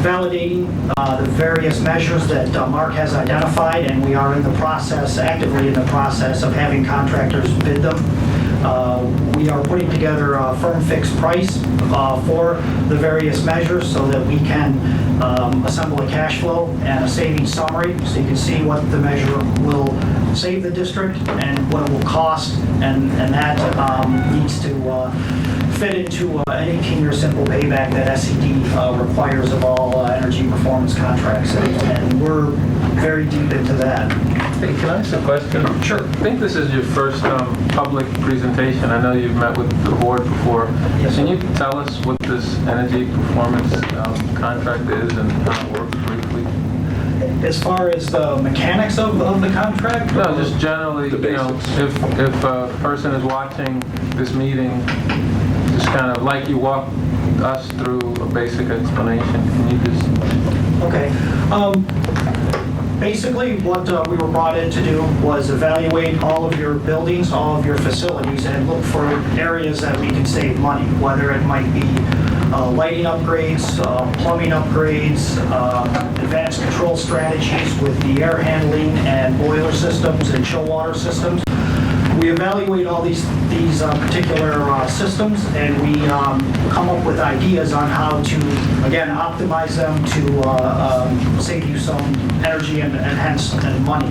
Speaker 17: validating the various measures that Mark has identified, and we are actively in the process of having contractors bid them. We are putting together a firm fixed price for the various measures so that we can assemble a cash flow and a savings summary so you can see what the measure will save the district and what it will cost, and that needs to fit into an 18-year simple payback that SED requires of all energy performance contracts, and we're very deep into that.
Speaker 14: Hey, can I ask a question?
Speaker 17: Sure.
Speaker 14: I think this is your first public presentation. I know you've met with the board before.
Speaker 17: Yes.
Speaker 14: Can you tell us what this energy performance contract is and how it works briefly?
Speaker 17: As far as the mechanics of the contract?
Speaker 14: No, just generally, if a person is watching this meeting, just kind of like you walk us through a basic explanation. Can you just...
Speaker 17: Okay. Basically, what we were brought in to do was evaluate all of your buildings, all of your facilities, and look for areas that we can save money, whether it might be lighting upgrades, plumbing upgrades, advanced control strategies with the air handling and boiler systems and chill water systems. We evaluate all these particular systems, and we come up with ideas on how to, again, optimize them to save you some energy and hence money.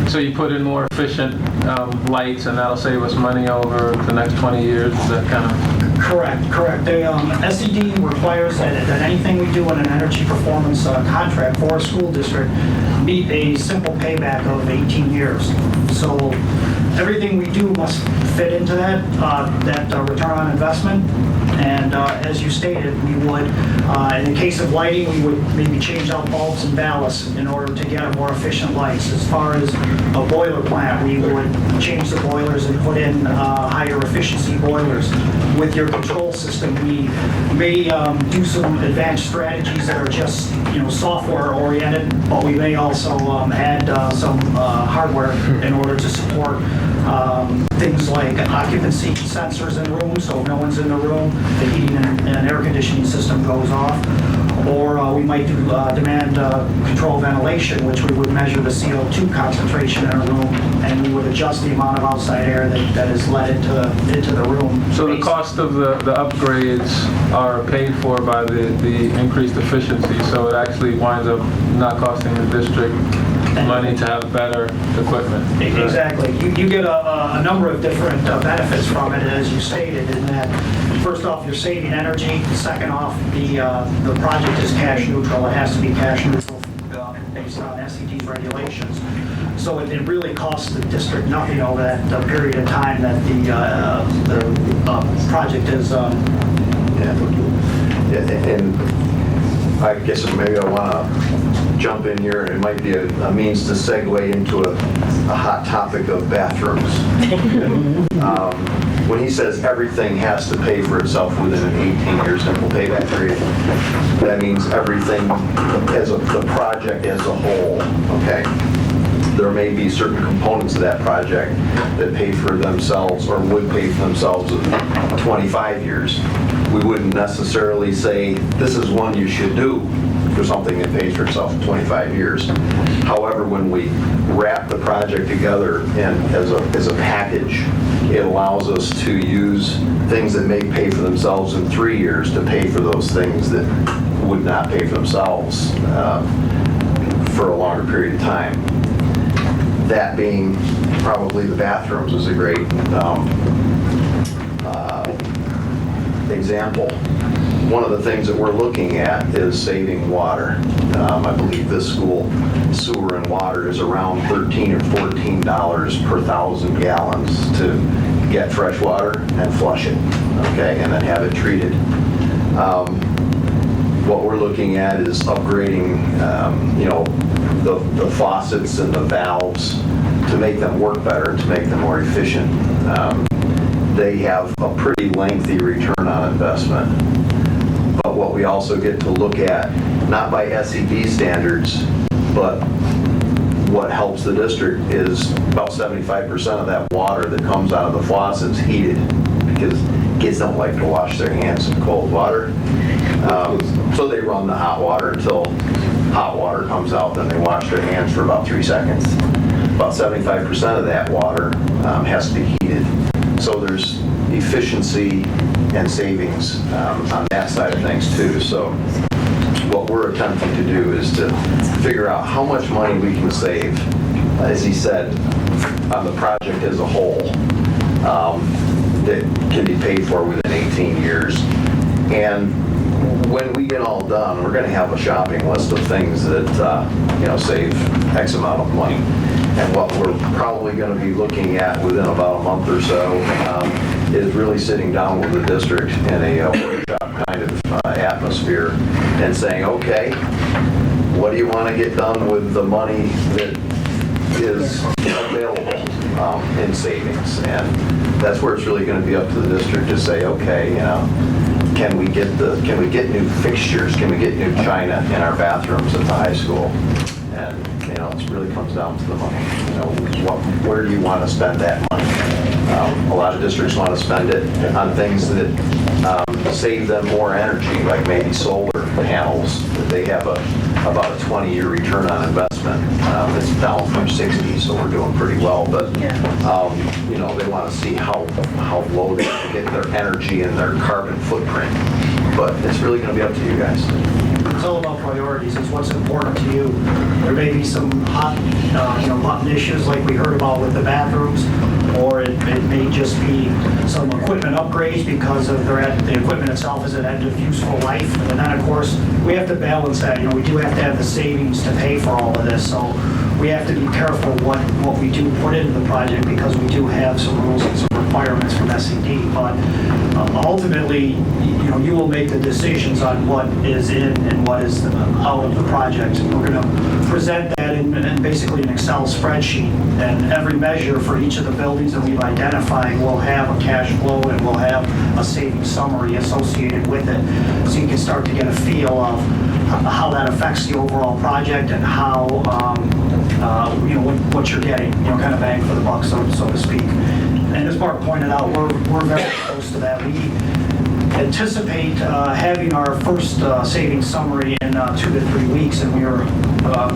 Speaker 14: So you put in more efficient lights, and that'll save us money over the next 20 years? Is that kind of...
Speaker 17: Correct. The SED requires that anything we do in an energy performance contract for a school district meet a simple payback of 18 years. So everything we do must fit into that return on investment. And as you stated, we would, in the case of lighting, we would maybe change out bulbs and ballasts in order to get a more efficient lights. As far as a boiler plant, we would change the boilers and put in higher efficiency boilers. With your control system, we may do some advanced strategies that are just software oriented, but we may also add some hardware in order to support things like occupancy sensors in rooms, so if no one's in the room, the heating and air conditioning system goes off. Or we might do demand control ventilation, which we would measure the CO2 concentration in a room, and we would adjust the amount of outside air that is let into the room.
Speaker 14: So the cost of the upgrades are paid for by the increased efficiency, so it actually winds up not costing the district money to have better equipment.
Speaker 17: Exactly. You get a number of different benefits from it, as you stated, in that first off, you're saving energy. Second off, the project is cash neutral. It has to be cash neutral based on SED's regulations. So it really costs the district nothing over that period of time that the project is.
Speaker 18: And I guess maybe I want to jump in here, and it might be a means to segue into a hot topic of bathrooms. When he says everything has to pay for itself within an 18-year simple payback period, that means everything as the project as a whole, okay? There may be certain components of that project that pay for themselves or would pay for themselves in 25 years. We wouldn't necessarily say, this is one you should do for something that pays for itself in 25 years. However, when we wrap the project together and as a package, it allows us to use things that may pay for themselves in 3 years to pay for those things that would not pay for themselves for a longer period of time. That being probably the bathrooms is a great example. One of the things that we're looking at is saving water. I believe this school sewer and water is around $13 or $14 per 1,000 gallons to get fresh water and flush it, okay, and then have it treated. What we're looking at is upgrading, the faucets and the valves to make them work better, to make them more efficient. They have a pretty lengthy return on investment. But what we also get to look at, not by SED standards, but what helps the district is about 75% of that water that comes out of the faucets heated, because kids don't like to wash their hands in cold water. So they run the hot water until hot water comes out, then they wash their hands for about 3 seconds. About 75% of that water has to be heated. So there's efficiency and savings on that side of things too. So what we're attempting to do is to figure out how much money we can save, as he said, on the project as a whole, that can be paid for within 18 years. And when we get all done, we're going to have a shopping list of things that save X amount of money. And what we're probably going to be looking at within about a month or so is really sitting down with the district in a workshop kind of atmosphere and saying, okay, what do you want to get done with the money that is available in savings? And that's where it's really going to be up to the district to say, okay, can we get new fixtures? Can we get new china in our bathrooms at the high school? And it really comes down to the money. Where do you want to spend that money? A lot of districts want to spend it on things that save them more energy, like maybe solar panels. They have about a 20-year return on investment. It's down from 60, so we're doing pretty well. But they want to see how low they can get their energy and their carbon footprint. But it's really going to be up to you guys.
Speaker 17: It's all about priorities. It's what's important to you. There may be some hot, button issues like we heard about with the bathrooms, or it may just be some equipment upgrades because of the equipment itself is at end of useful life. And then, of course, we have to balance that. We do have to have the savings to pay for all of this. So we have to be careful what we do put into the project because we do have some rules and some requirements from SED. But ultimately, you will make the decisions on what is in and what is out of the project. We're going to present that in basically an Excel spreadsheet, and every measure for each of the buildings that we've identified will have a cash flow and will have a savings summary associated with it, so you can start to get a feel of how that affects the overall project and how what you're getting, kind of bang for the buck, so to speak. And as Mark pointed out, we're very close to that. We anticipate having our first savings summary in 2 to 3 weeks, and we are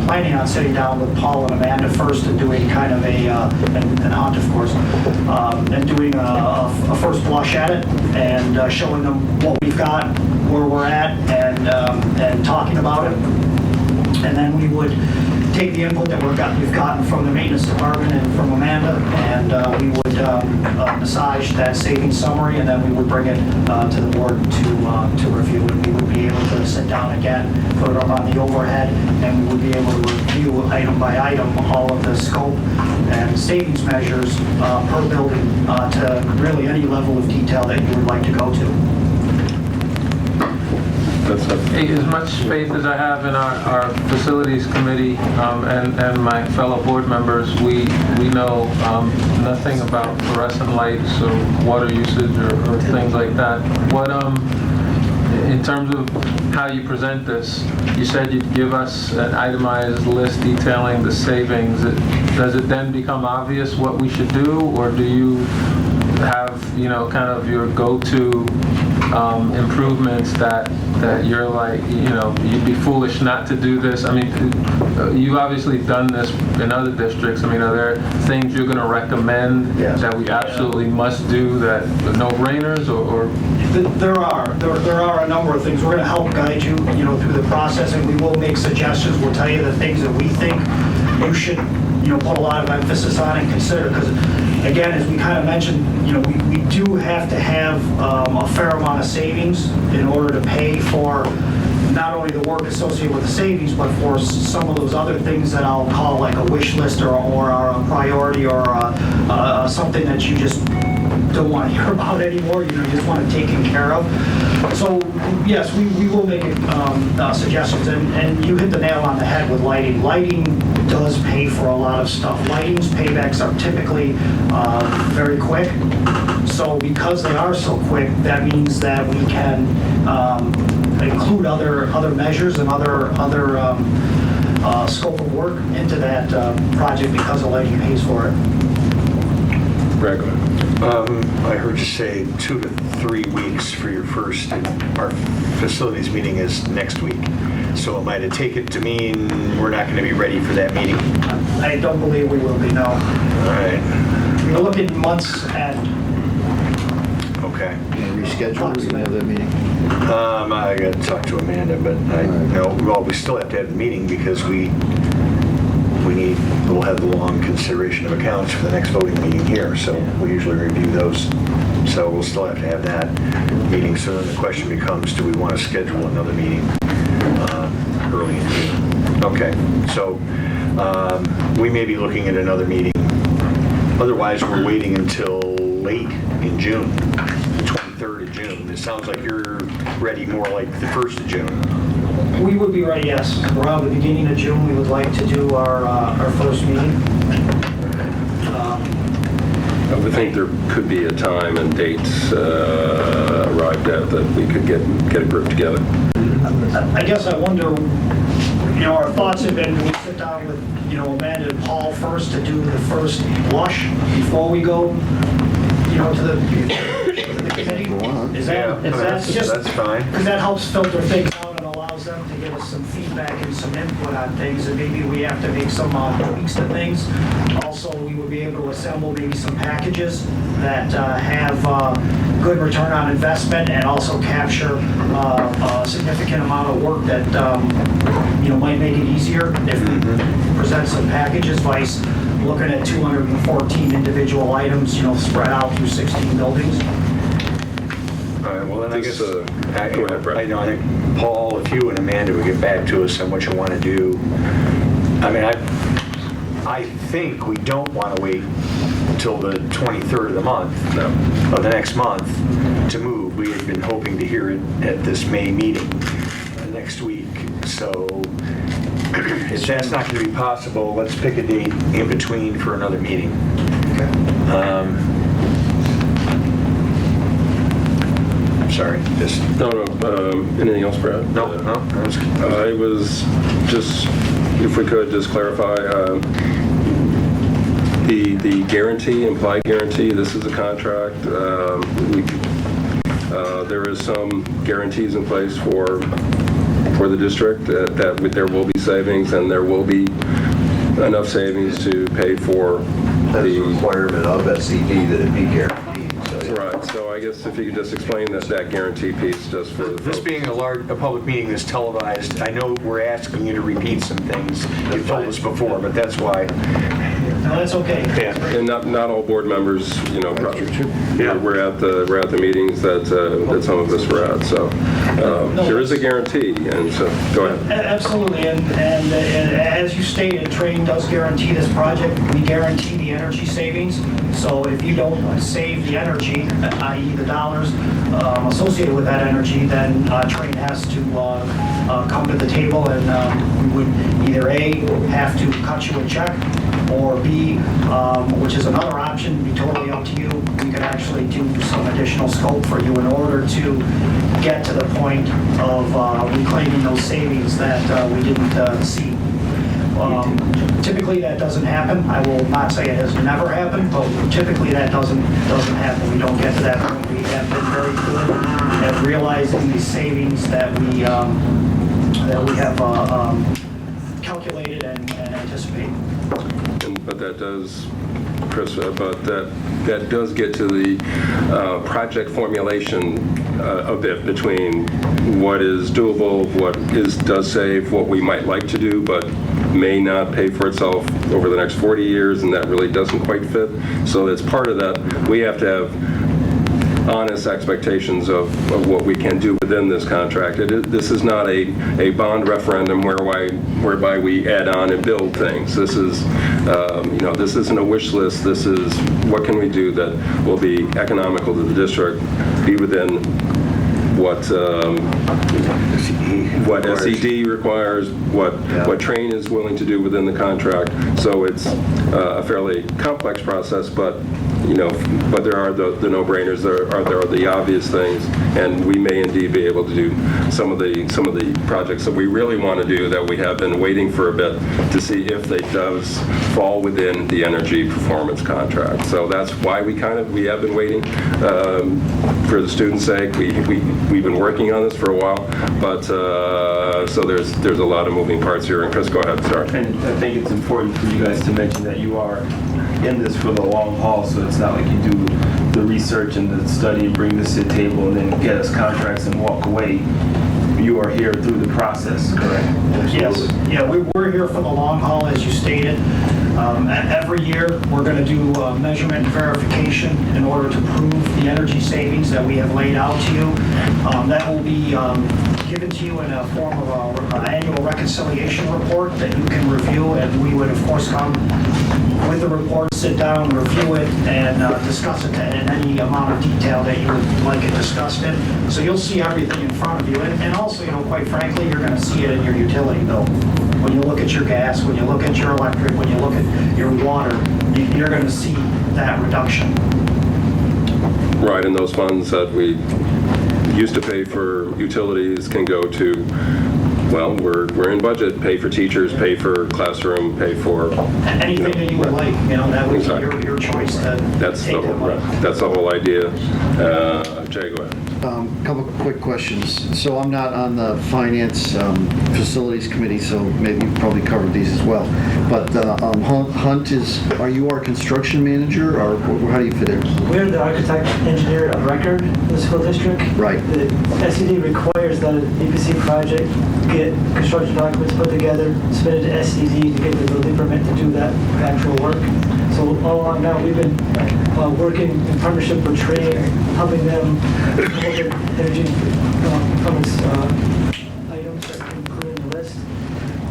Speaker 17: planning on sitting down with Paul and Amanda first and doing kind of and Hunt, of course, and doing a first blush at it and showing them what we've got, where we're at, and talking about it. And then we would take the input that we've gotten from the maintenance department and from Amanda, and we would massage that savings summary, and then we would bring it to the board to review. And we would be able to sit down again, put it up on the overhead, and we would be able to review item by item all of the scope and savings measures per building to really any level of detail that you would like to go to.
Speaker 14: As much faith as I have in our facilities committee and my fellow board members, we know nothing about fluorescent lights or water usage or things like that. What in terms of how you present this, you said you'd give us an itemized list detailing the savings. Does it then become obvious what we should do, or do you have kind of your go-to improvements that you're like, you'd be foolish not to do this? I mean, you've obviously done this in other districts. I mean, are there things you're going to recommend that we absolutely must do, that no-brainers, or?
Speaker 17: There are a number of things. We're going to help guide you, through the process, and we will make suggestions. We'll tell you the things that we think you should, put a lot of emphasis on and consider. Because, again, as we kind of mentioned, we do have to have a fair amount of savings in order to pay for not only the work associated with the savings, but for some of those other things that I'll call like a wish list or a priority or something that you just don't want to hear about anymore, you just want it taken care of. So yes, we will make suggestions, and you hit the nail on the head with lighting. Lighting does pay for a lot of stuff. Lighting's paybacks are typically very quick. So because they are so quick, that means that we can include other measures and other scope of work into that project because the lighting pays for it.
Speaker 11: Brad, go ahead.
Speaker 10: I heard you say 2 to 3 weeks for your first, and our facilities meeting is next week. So am I to take it to mean we're not going to be ready for that meeting?
Speaker 17: I don't believe we will be, no.
Speaker 10: All right.
Speaker 17: We're looking months at
Speaker 10: Okay.
Speaker 13: Reschedule, or you can have that meeting?
Speaker 10: I got to talk to Amanda, but well, we still have to have the meeting because we'll have the long consideration of accounts for the next voting meeting here, so we usually review those. So we'll still have to have that meeting. So then the question becomes, do we want to schedule another meeting early in June? Okay, so we may be looking at another meeting. Otherwise, we're waiting until late in June, the 23rd of June. It sounds like you're ready more like the 1st of June.
Speaker 17: We would be ready, yes. Around the beginning of June, we would like to do our first meeting.
Speaker 1: I would think there could be a time and date arrived at that we could get a group together.
Speaker 17: I guess I wonder, our thoughts have been, we sit down with, Amanda and Paul first to do the first blush before we go, to the committee. Is that just...
Speaker 10: That's fine.
Speaker 17: Because that helps filter things out and allows them to give us some feedback and some input on things, and maybe we have to make some tweaks to things. Also, we would be able to assemble maybe some packages that have good return on investment and also capture a significant amount of work that might make it easier if we present some packages, vice looking at 214 individual items, spread out through 16 buildings.
Speaker 10: All right, well, then I guess, go ahead, Brett. I think, Paul, if you and Amanda would get back to us on what you want to do. I mean, I think we don't want to wait until the 23rd of the month, of the next month, to move. We had been hoping to hear it at this May meeting next week. So if that's not going to be possible, let's pick a date in between for another meeting. Sorry, just...
Speaker 1: No, anything else, Brad?
Speaker 10: No.
Speaker 1: I was just, if we could, just clarify, the guarantee, implied guarantee, this is a contract. There is some guarantees in place for the district that there will be savings, and there will be enough savings to pay for
Speaker 18: the requirement of SED that it be guaranteed.
Speaker 1: Right, so I guess if you could just explain that guarantee piece just for the
Speaker 10: This
Speaker 1: folks.
Speaker 10: being a public meeting that's televised, I know we're asking you to repeat some things you've told us before, but that's why.
Speaker 17: No, that's okay.
Speaker 10: Yeah.
Speaker 1: And not all board members, we're at the meetings that some of us were at, so there is a guarantee, and so, go ahead.
Speaker 17: Absolutely, and as you stated, Trane does guarantee this project. We guarantee the energy savings, so if you don't save the energy, i.e. the dollars associated with that energy, then Trane has to come to the table, and we would either A, have to cut you a check, or B, which is another option, be totally up to you, we could actually do some additional scope for you in order to get to the point of reclaiming those savings that we didn't see. Typically that doesn't happen. I will not say it has never happened, but typically that doesn't happen. We don't get to that point. We have been very good at realizing the savings that we have calculated and anticipated.
Speaker 1: But that does, Chris, but that does get to the project formulation a bit between what is doable, what does save, what we might like to do, but may not pay for itself over the next 40 years, and that really doesn't quite fit. So it's part of that. We have to have honest expectations of what we can do within this contract. This is not a bond referendum whereby we add on and build things. This is, this isn't a wish list. This is what can we do that will be economical to the district, be within what SED requires, what Trane is willing to do within the contract. So it's a fairly complex process, but there are the no-brainers. There are the obvious things, and we may indeed be able to do some of the projects that we really want to do that we have been waiting for a bit to see if they does fall within the energy performance contract. So that's why we have been waiting for the students' sake. we've been working on this for a while, but so there's a lot of moving parts here. And Chris, go ahead. Sorry.
Speaker 19: And I think it's important for you guys to mention that you are in this for the long haul, so it's not like you do the research and the study and bring this to the table and then get us contracts and walk away. You are here through the process, correct?
Speaker 17: Yes. Yeah, we're here for the long haul, as you stated. Every year, we're going to do measurement and verification in order to prove the energy savings that we have laid out to you. That will be given to you in a form of an annual reconciliation report that you can review, and we would, of course, come with the report, sit down, review it, and discuss it in any amount of detail that you would like it discussed in. So you'll see everything in front of you, and also, quite frankly, you're going to see it in your utility bill. When you look at your gas, when you look at your electric, when you look at your water, you're going to see that reduction.
Speaker 1: Right, and those funds that we used to pay for utilities can go to, well, we're in budget, pay for teachers, pay for classroom, pay for...
Speaker 17: Anything that you would like, that would be your choice to
Speaker 1: that's
Speaker 17: take
Speaker 1: that's the whole idea. Jay, go ahead.
Speaker 13: Couple quick questions. So I'm not on the Finance Facilities Committee, so maybe you've probably covered these as well. But Hunt are you our construction manager, or how do you fit in?
Speaker 20: We're the architect engineer of record in the school district.
Speaker 13: Right.
Speaker 20: The SED requires that an EPC project get construction documents put together, submitted to SED to get the building permit to do that actual work. So all along now, we've been working in partnership with Trade, helping them look at energy performance items that can include in the list.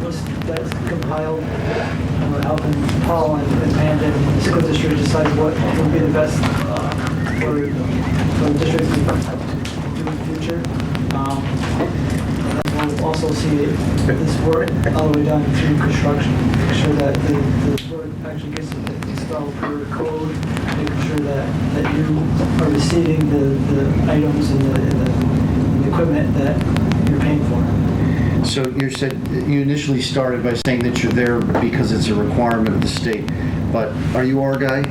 Speaker 20: Once that's compiled, we're helping Paul and Amanda and the school district decide what will be the best for the district to do in the future. We'll also see this work all the way down through construction, make sure that the work actually gets installed per code, making sure that you are receiving the items and the equipment that you're paying for.
Speaker 13: So you initially started by saying that you're there because it's a requirement of the state, but are you our guy?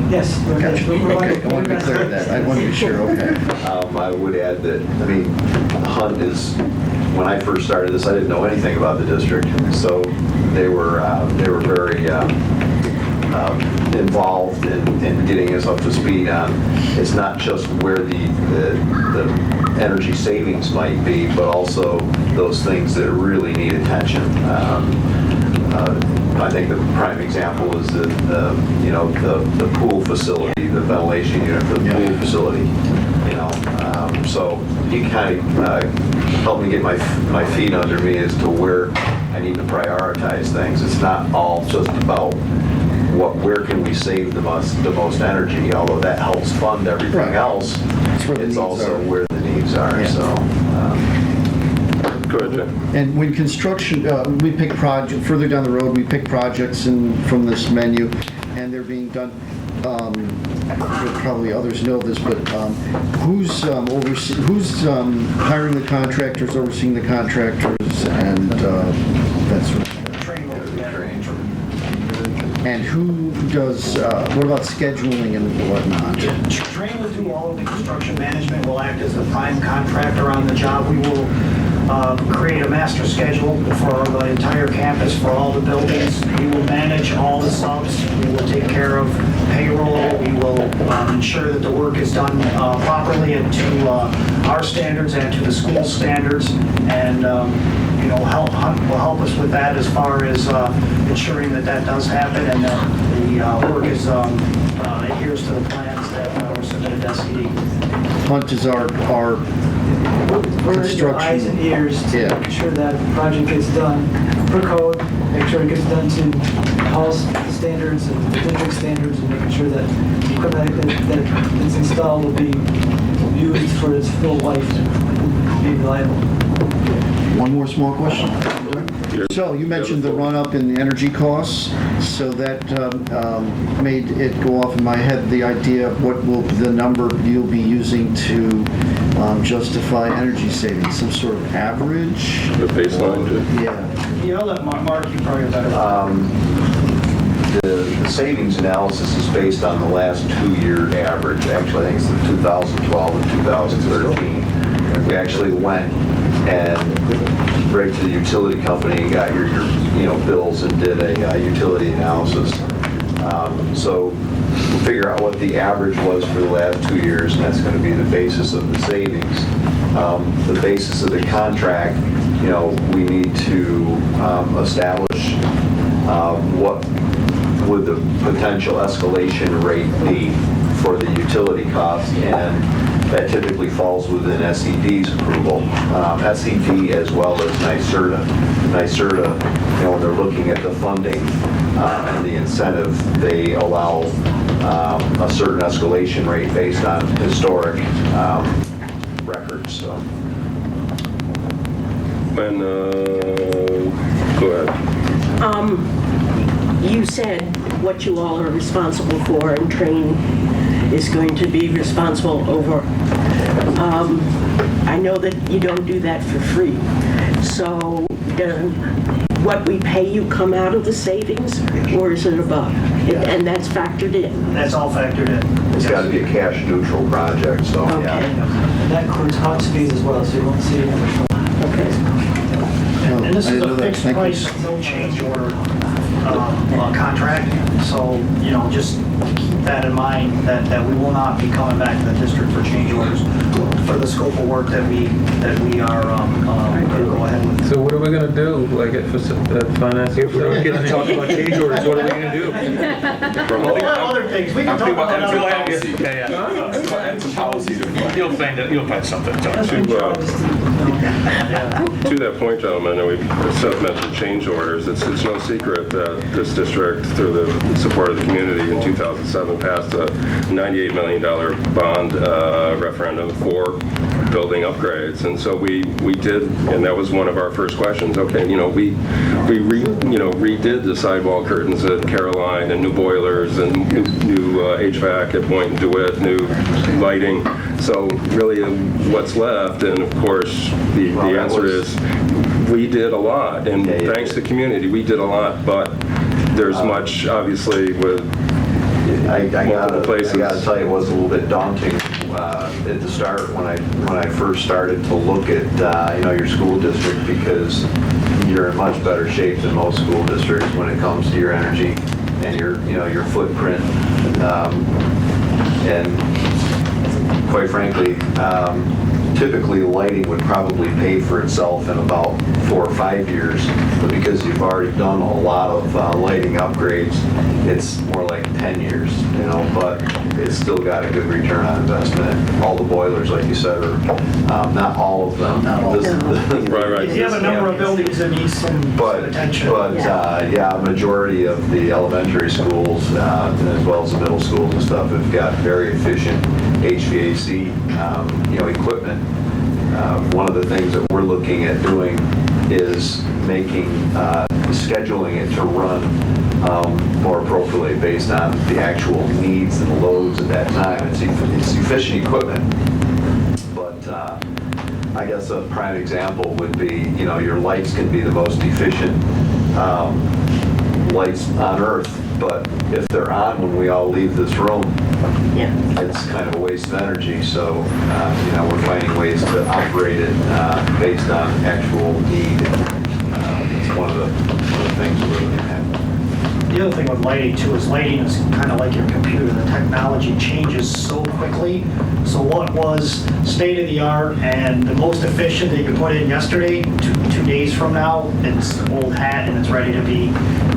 Speaker 20: Yes.
Speaker 13: Gotcha. Okay, I want to be clear on that. I want to be sure, okay.
Speaker 18: I would add that, Hunt is, when I first started this, I didn't know anything about the district, so they were very involved in getting us up to speed on. It's not just where the energy savings might be, but also those things that really need attention. I think the prime example is the pool facility, the ventilation unit for the pool facility. So he kind of helped me get my feet under me as to where I need to prioritize things. It's not all just about where can we save the most energy, although that helps fund everything else. It's also where the needs are.
Speaker 13: Yeah.
Speaker 18: So.
Speaker 1: Go ahead, Jay.
Speaker 13: And when construction, we pick project further down the road, we pick projects from this menu, and they're being done. Probably others know this, but who's hiring the contractors, overseeing the contractors, and that sort of thing? And who does? What about scheduling and whatnot?
Speaker 17: Train will do all of the construction management. Will act as the prime contractor on the job. We will create a master schedule for the entire campus, for all the buildings. We will manage all the subs. We will take care of payroll. We will ensure that the work is done properly and to our standards and to the school standards. And Hunt will help us with that as far as ensuring that does happen and that the work is adheres to the plans that were submitted to SED.
Speaker 13: Hunt is our
Speaker 20: We're the
Speaker 13: construction.
Speaker 20: eyes and ears to
Speaker 13: Yeah.
Speaker 20: make sure that the project gets done per code, make sure it gets done to Paul's standards and district standards, and making sure that the equipment that is installed will be used for its full life and be reliable.
Speaker 13: One more small question. So you mentioned the run-up in the energy costs, so that made it go off in my head, the idea of what will the number you'll be using to justify energy savings, some sort of average?
Speaker 1: The baseline?
Speaker 13: Yeah.
Speaker 17: I'll let Mark, you probably are better.
Speaker 18: The savings analysis is based on the last 2-year average. Actually, I think it's the 2012 and 2013. We actually went and right to the utility company and got your bills and did a utility analysis. So we'll figure out what the average was for the last 2 years, and that's going to be the basis of the savings. The basis of the contract, we need to establish what would the potential escalation rate be for the utility cost, and that typically falls within SED's approval. SED as well as NYSERDA. NYSERDA, when they're looking at the funding and the incentive, they allow a certain escalation rate based on historic records. So.
Speaker 1: And go ahead.
Speaker 8: You said what you all are responsible for, and Train is going to be responsible over. I know that you don't do that for free. So what we pay you come out of the savings, or is it above? And that's factored in?
Speaker 17: That's all factored in.
Speaker 18: It's got to be a cash neutral project, so yeah.
Speaker 17: And that includes HOTS fees as well, so you won't see any additional.
Speaker 8: Okay.
Speaker 17: And this is
Speaker 13: I know
Speaker 17: a
Speaker 13: that.
Speaker 17: fixed
Speaker 13: Thank you.
Speaker 17: price, no change order contract. So, just keep that in mind, that we will not be coming back to the district for change orders for the scope of work that we are going to go ahead with.
Speaker 14: So what are we gonna do, like at finance?
Speaker 10: If we don't get to talk about change orders, what are we going to do?
Speaker 17: We have other things, we can talk about other policy.
Speaker 11: Add some policies.
Speaker 10: You'll find something.
Speaker 1: To that point, gentlemen, and Seth mentioned change orders. It's no secret that this district, through the support of the community in 2007, passed a $98 million bond referendum for building upgrades. And so we did, and that was one of our first questions. Okay, we redid the sidewall curtains at Caroline, and new boilers, and new HVAC at Point and DeWitt, new lighting. So really, what's left? And of course, the answer is we did a lot, and thanks to the community, we did a lot. But there's much, obviously, with multiple places.
Speaker 18: I gotta tell you, it was a little bit daunting at the start when I first started to look at your school district, because you're in much better shape than most school districts when it comes to your energy and your footprint. And quite frankly, typically lighting would probably pay for itself in about 4 or 5 years, but because you've already done a lot of lighting upgrades, it's more like 10 years, but it's still got a good return on investment. All the boilers, like you said, are not all of them.
Speaker 1: Right.
Speaker 17: If you have a number of buildings that need some attention.
Speaker 18: But a majority of the elementary schools, as well as the middle schools and stuff, have got very efficient HVAC, equipment. One of the things that we're looking at doing is scheduling it to run more appropriately based on the actual needs and loads at that time. It's efficient equipment, but I guess a prime example would be, your lights can be the most efficient lights on Earth, but if they're on when we all leave this room, it's kind of a waste of energy. So, we're finding ways to operate it based on actual need. It's one of the things we're looking at.
Speaker 17: The other thing with lighting too is lighting is kind of like your computer. The technology changes so quickly. So what was state of the art and the most efficient that you could put in yesterday, 2 days from now, it's old hat and it's ready to be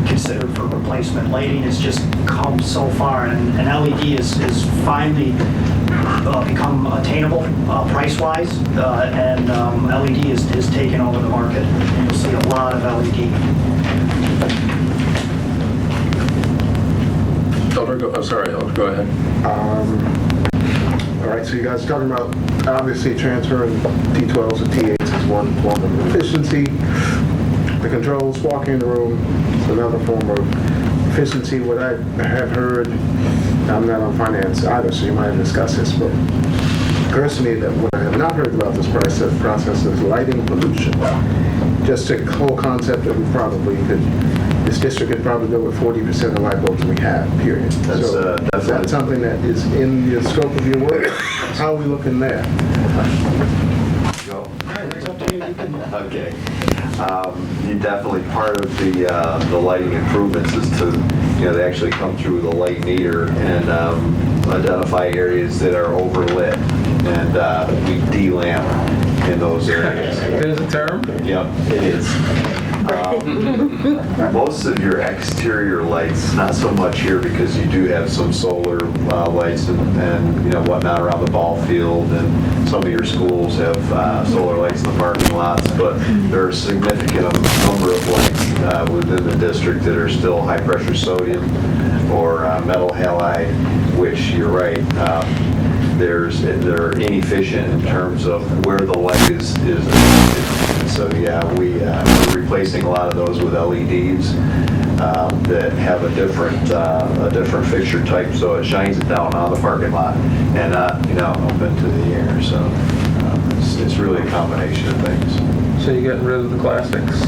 Speaker 17: considered for replacement. Lighting has just come so far, and LED is finally become attainable price-wise, and LED is taking over the market. You'll see a lot of LED.
Speaker 1: Elder, go ahead.
Speaker 21: All right, so you guys are talking about obviously transferring T12s and T8s is one form of efficiency. The controls, walking in the room, is another form of efficiency. What I have heard, I'm not on finance either, so you might discuss this, but it occurs to me that what I have not heard about this process is lighting pollution. Just a whole concept that we probably could, this district could probably go with 40% of the light bulbs we have, period. So is that something that is in the scope of your work? How are we looking there?
Speaker 18: Okay. Definitely part of the lighting improvements is to, they actually come through the light meter and identify areas that are overlit, and we de-lamp in those areas.
Speaker 14: There's a term?
Speaker 18: Yep, it is. Most of your exterior lights, not so much here because you do have some solar lights and whatnot around the ball field, and some of your schools have solar lights in the parking lots, but there are a significant number of lights within the district that are still high pressure sodium or metal halide, which you're right, they're inefficient in terms of where the light is. So yeah, we're replacing a lot of those with LEDs that have a different fixture type, so it shines it down on the parking lot and not up into the air. So it's really a combination of things.
Speaker 14: So you're getting rid of the classics?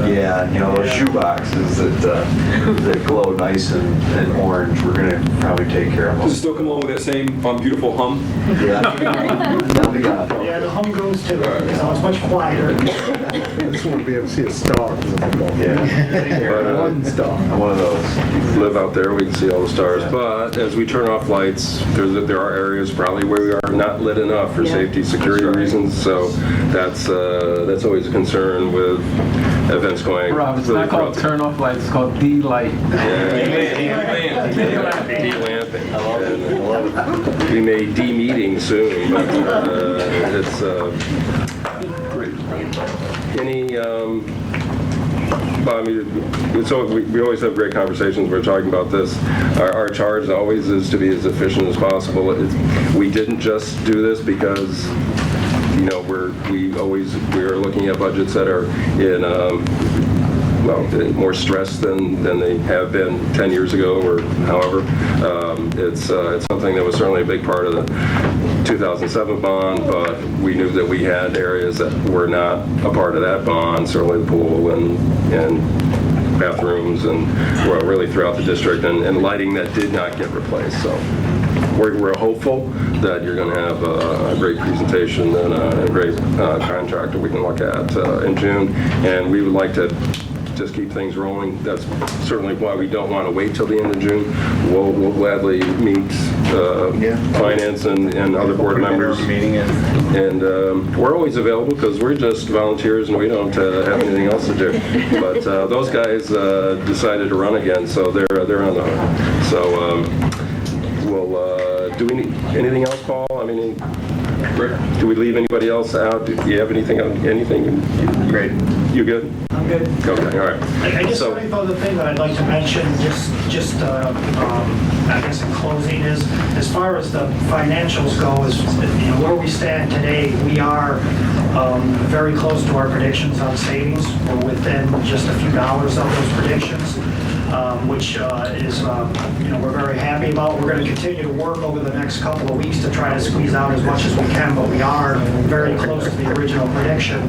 Speaker 18: Yeah, those shoe boxes that glow nice and orange, we're going to probably take care of them.
Speaker 11: Does it still come along with that same beautiful hum?
Speaker 18: Yeah.
Speaker 17: Yeah, the hum goes too, so it's much quieter.
Speaker 21: I just want to be able to see a star from the football field.
Speaker 18: Yeah.
Speaker 21: One star.
Speaker 18: One of those.
Speaker 1: Live out there, we can see all the stars. But as we turn off lights, there are areas probably where we are not lit enough for safety, security reasons. So that's always a concern with events going.
Speaker 14: Rob, it's not called turn off lights, it's called D-light.
Speaker 1: De-lamping. We may de-meeting soon, but it's any. I mean, so we always have great conversations. We're talking about this. Our charge always is to be as efficient as possible. We didn't just do this because we are looking at budgets that are in more stressed than they have been 10 years ago or however. It's something that was certainly a big part of the 2007 bond, but we knew that we had areas that were not a part of that bond, certainly the pool and bathrooms and really throughout the district, and lighting that did not get replaced. So we're hopeful that you're going to have a great presentation and a great contract that we can look at in June, and we would like to just keep things rolling. That's certainly why we don't want to wait till the end of June. We'll gladly meet finance and other board members. And we're always available because we're just volunteers and we don't have anything else to do. But those guys decided to run again, so they're on the hook. So we'll do we need anything else, Paul? I mean, do we leave anybody else out? Do you have anything? Great. You good?
Speaker 17: I'm good.
Speaker 1: Okay, all right.
Speaker 17: I guess the only other thing that I'd like to mention, just I guess in closing, is as far as the financials go, is where we stand today, we are very close to our predictions on savings. We're within just a few dollars of those predictions, which is we're very happy about. We're going to continue to work over the next couple of weeks to try to squeeze out as much as we can, but we are very close to the original prediction,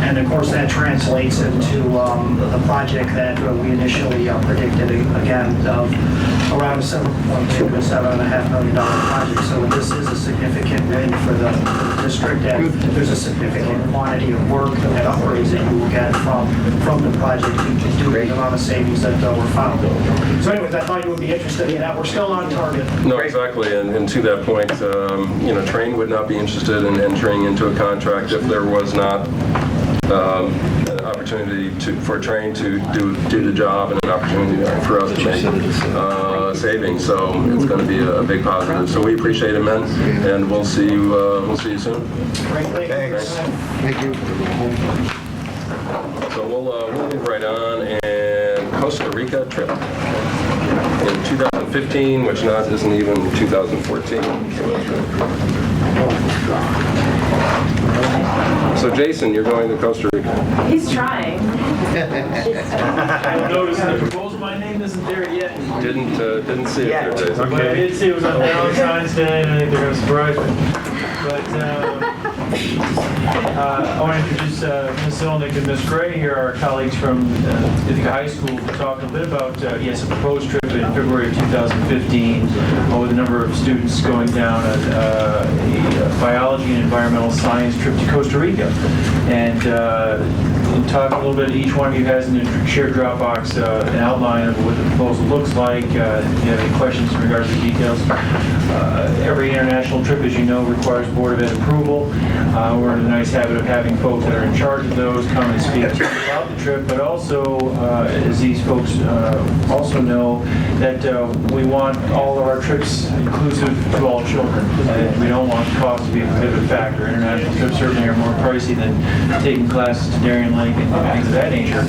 Speaker 17: and of course that translates into the project that we initially predicted, again, of around a $7.2 to $7.5 million project. So this is a significant win for the district, and there's a significant quantity of work and upgrades that you will get from the project due to the amount of savings that were found. So anyways, I thought you would be interested in that. We're still on target.
Speaker 1: No, exactly, and to that point, Train would not be interested in entering into a contract if there was not an opportunity for Train to do the job and an opportunity for us to make savings. So it's going to be a big positive. So we appreciate it, men, and we'll see you soon.
Speaker 17: Great, thanks.
Speaker 21: Thank you.
Speaker 1: So we'll move right on, and Costa Rica trip in 2015, which isn't even 2014. So Jason, you're going to Costa Rica.
Speaker 12: He's trying.
Speaker 16: I noticed the proposal, my name isn't there yet.
Speaker 1: Didn't see it there, Jason.
Speaker 16: But I did see it was on Valentine's Day, and I think they're going to surprise me. But I want to introduce Ms. Zolnick and Ms. Gray here, our colleagues from Ithaca High School, to talk a bit about, a proposed trip in February of 2015 with a number of students going down a biology and environmental science trip to Costa Rica. And talk a little bit, each one of you has in the shared Dropbox an outline of what the proposal looks like. If you have any questions in regards to details. Every international trip, as you know, requires Board of Ed approval. We're in a nice habit of having folks that are in charge of those come and speak to you about the trip, but also, as these folks also know, that we want all of our trips inclusive to all children. And we don't want cost to be a prohibitive factor. International trips certainly are more pricey than taking classes to Darien Lake and things of that nature.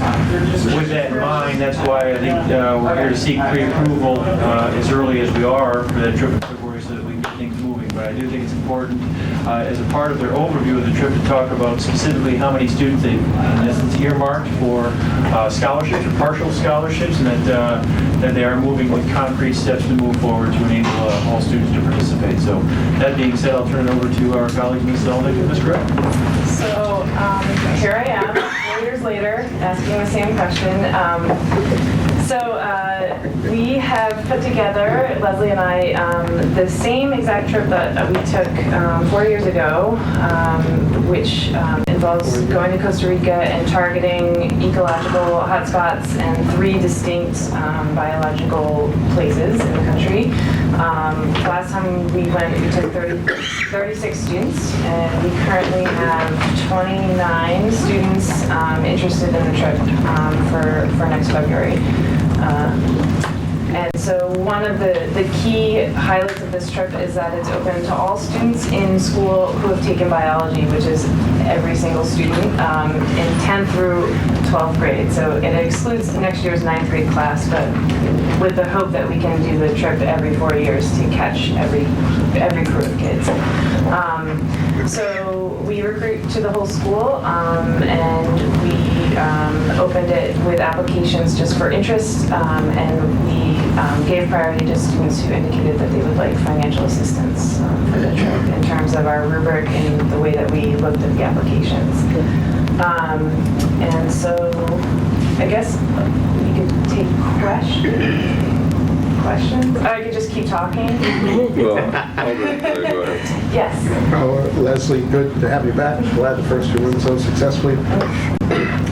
Speaker 16: With that in mind, that's why I think we're here to seek pre-approval as early as we are for that trip in February so that we can get things moving. But I do think it's important as a part of their overview of the trip to talk about specifically how many students they've, in essence, earmarked for scholarships or partial scholarships, and that they are moving with concrete steps to move forward to enable all students to participate. So that being said, I'll turn it over to our colleagues, Ms. Zolnick and Ms. Gray.
Speaker 3: So here I am, 4 years later, asking the same question. We have put together, Leslie and I, the same exact trip that we took 4 years ago, which involves going to Costa Rica and targeting ecological hotspots and 3 distinct biological places in the country. Last time we went, we took 36 students, and we currently have 29 students interested in the trip for next February. And so one of the key highlights of this trip is that it's open to all students in school who have taken biology, which is every single student in 10th through 12th grade. So it excludes next year's 9th grade class, but with the hope that we can do the trip every 4 years to catch every crew of kids. So we recruit to the whole school, and we opened it with applications just for interest, and we gave priority to students who indicated that they would like financial assistance for the trip in terms of our rubric and the way that we looked at the applications. And so I guess we could take questions. Or I could just keep talking.
Speaker 1: Well, I'll go ahead.
Speaker 3: Yes.
Speaker 21: Leslie, good to have you back. Glad the first 2 went so successfully.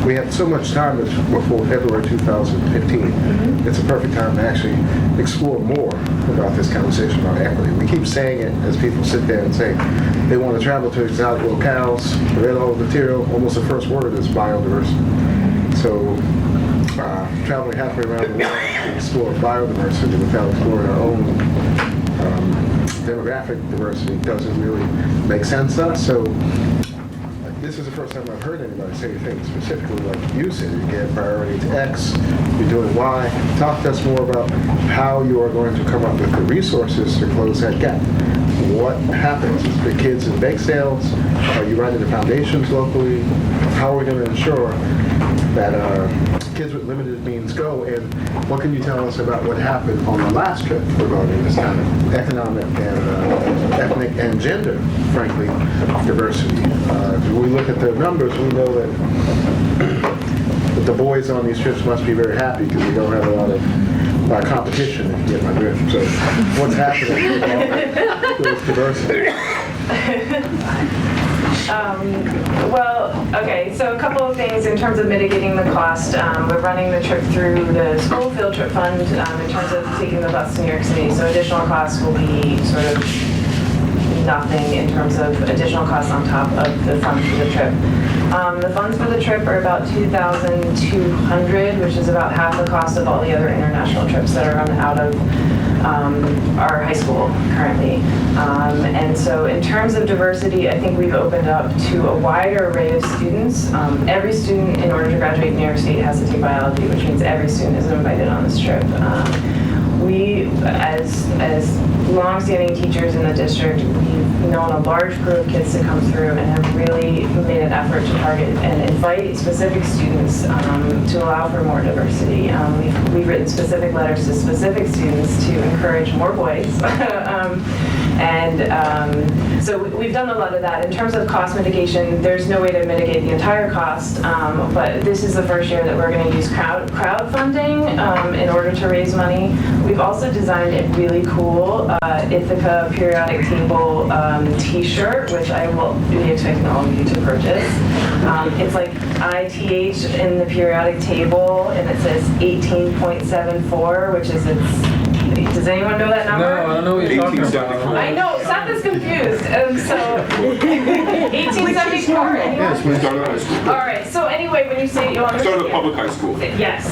Speaker 21: We had so much time before February 2015. It's a perfect time to actually explore more about this conversation about equity. We keep saying it as people sit there and say they want to travel to exotic locales, read all the material. Almost the first word is biodiversity. So traveling halfway around the world to explore biodiversity without exploring our own demographic diversity doesn't really make sense to us. So this is the first time I've heard anybody say anything specifically like you said. You get priority to X, you're doing Y. Talk to us more about how you are going to come up with the resources to close that gap. What happens? Is the kids in bake sales? Are you running the foundations locally? How are we going to ensure that kids with limited means go? And what can you tell us about what happened on the last trip regarding this kind of economic and ethnic and gender, frankly, diversity? If we look at the numbers, we know that the boys on these trips must be very happy because we don't have a lot of competition, if you get my drift. So what's happening with diversity?
Speaker 3: Okay, so a couple of things in terms of mitigating the cost. We're running the trip through the school field trip fund in terms of taking the bus to New York City. So additional costs will be sort of nothing in terms of additional costs on top of the funds for the trip. The funds for the trip are about $2,200, which is about half the cost of all the other international trips that are run out of our high school currently. And so in terms of diversity, I think we've opened up to a wider array of students. Every student, in order to graduate in New York State, has to take biology, which means every student is invited on this trip. We, as longstanding teachers in the district. We've known a large group of kids to come through and have really made an effort to target and invite specific students to allow for more diversity. We've written specific letters to specific students to encourage more boys. So we've done a lot of that. In terms of cost mitigation, there's no way to mitigate the entire cost, but this is the first year that we're going to use crowdfunding in order to raise money. We've also designed a really cool Ithaca periodic table t-shirt, which I will be expecting all of you to purchase. It's like ITH in the periodic table, and it says 18.74, which is does anyone know that number?
Speaker 14: No, I don't know what you're talking about.
Speaker 3: I know, Seth is confused. So 1874.
Speaker 11: Yes, we started high school.
Speaker 3: All right. So anyway, when you say you understand,
Speaker 11: Started at public high school.
Speaker 3: yes.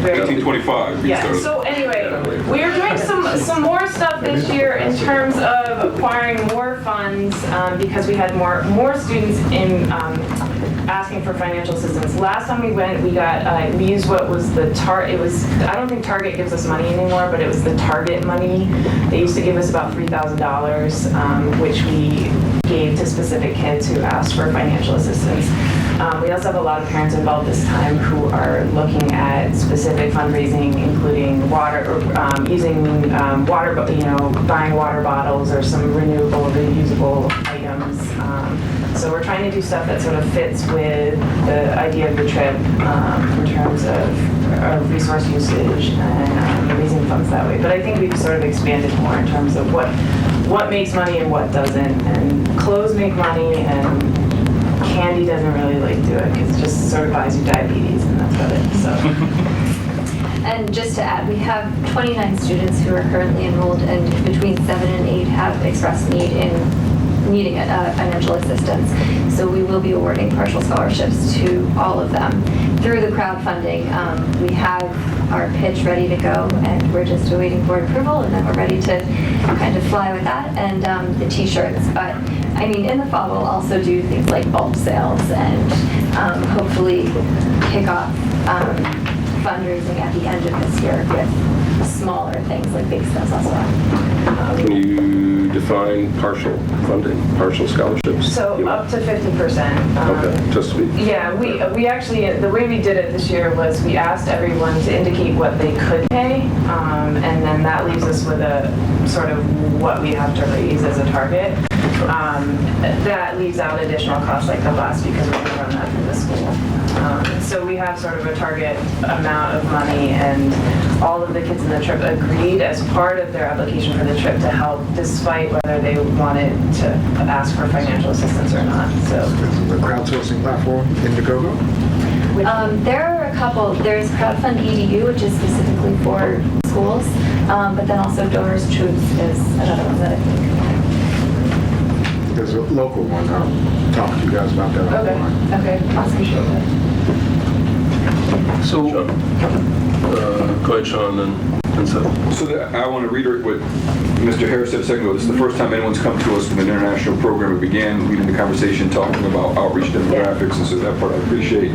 Speaker 11: 1825.
Speaker 3: Yeah. So anyway, we are doing some more stuff this year in terms of acquiring more funds because we had more students in asking for financial assistance. Last time we went, we used what was the Target. It was, I don't think Target gives us money anymore, but it was the Target money. They used to give us about $3,000, which we gave to specific kids who asked for financial assistance. We also have a lot of parents involved this time who are looking at specific fundraising, including water, using water, buying water bottles or some renewable, reusable items. So we're trying to do stuff that sort of fits with the idea of the trip in terms of resource usage and raising funds that way. But I think we've sort of expanded more in terms of what makes money and what doesn't. And clothes make money, and candy doesn't really do it because it just sort of buys you diabetes, and that's about it. So.
Speaker 6: And just to add, we have 29 students who are currently enrolled, and between 7 and 8 have expressed needing financial assistance. So we will be awarding partial scholarships to all of them through the crowdfunding. We have our pitch ready to go, and we're just awaiting board approval, and then we're ready to kind of fly with that, and the t-shirts. But I mean, in the fall, we'll also do things like bulk sales and hopefully kick off fundraising at the end of this year with smaller things like bake sales as well.
Speaker 1: Can you define partial funding, partial scholarships?
Speaker 3: So up to 50%.
Speaker 1: Okay, just to be.
Speaker 3: Yeah, we actually, the way we did it this year was we asked everyone to indicate what they could pay, and then that leaves us with a sort of what we have to raise as a target. That leaves out additional costs like the bus because we're going to run that through the school. So we have sort of a target amount of money, and all of the kids in the trip agreed as part of their application for the trip to help, despite whether they wanted to ask for financial assistance or not. So
Speaker 21: The crowdsourcing platform, Indiegogo?
Speaker 6: There are a couple. There's Crowdfund EDU, which is specifically for schools, but then also Donors Troops is another one that I think.
Speaker 21: There's a local one. I'll talk to you guys about that.
Speaker 6: Okay, awesome.
Speaker 1: So, go ahead, Sean, and Seth.
Speaker 11: So I want to reiterate what Mr. Harris said a second ago. This is the first time anyone's come to us with an international program. We began leading the conversation talking about outreach demographics, and so that part I appreciate.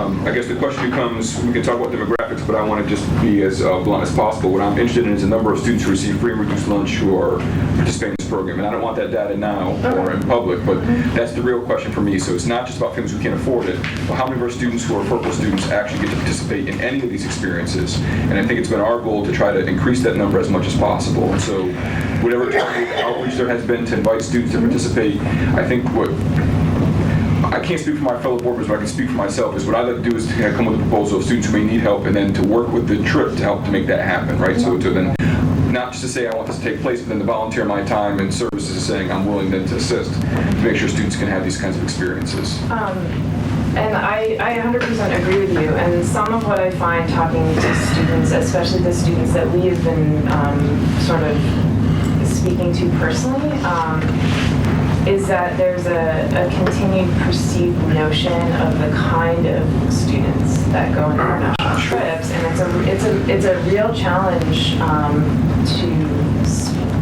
Speaker 11: I guess the question becomes, we can talk about demographics, but I want to just be as blunt as possible. What I'm interested in is the number of students who receive free and reduced lunch who are participating in this program. And I don't want that data now or in public, but that's the real question for me. So it's not just about families who can't afford it, but how many of our students who are purple students actually get to participate in any of these experiences. And I think it's been our goal to try to increase that number as much as possible. And so whatever targeted outreach there has been to invite students to participate, I think I can't speak for my fellow board members, but I can speak for myself, is what I'd like to do is to kind of come with a proposal of students who may need help, and then to work with the trip to help to make that happen, right? So to then, not just to say I want this to take place, but then to volunteer my time and services is saying I'm willing then to assist, to make sure students can have these kinds of experiences.
Speaker 3: And I 100% agree with you. And some of what I find talking to students, especially the students that we have been sort of speaking to personally, is that there's a continued perceived notion of the kind of students that go on international trips, and it's a real challenge to,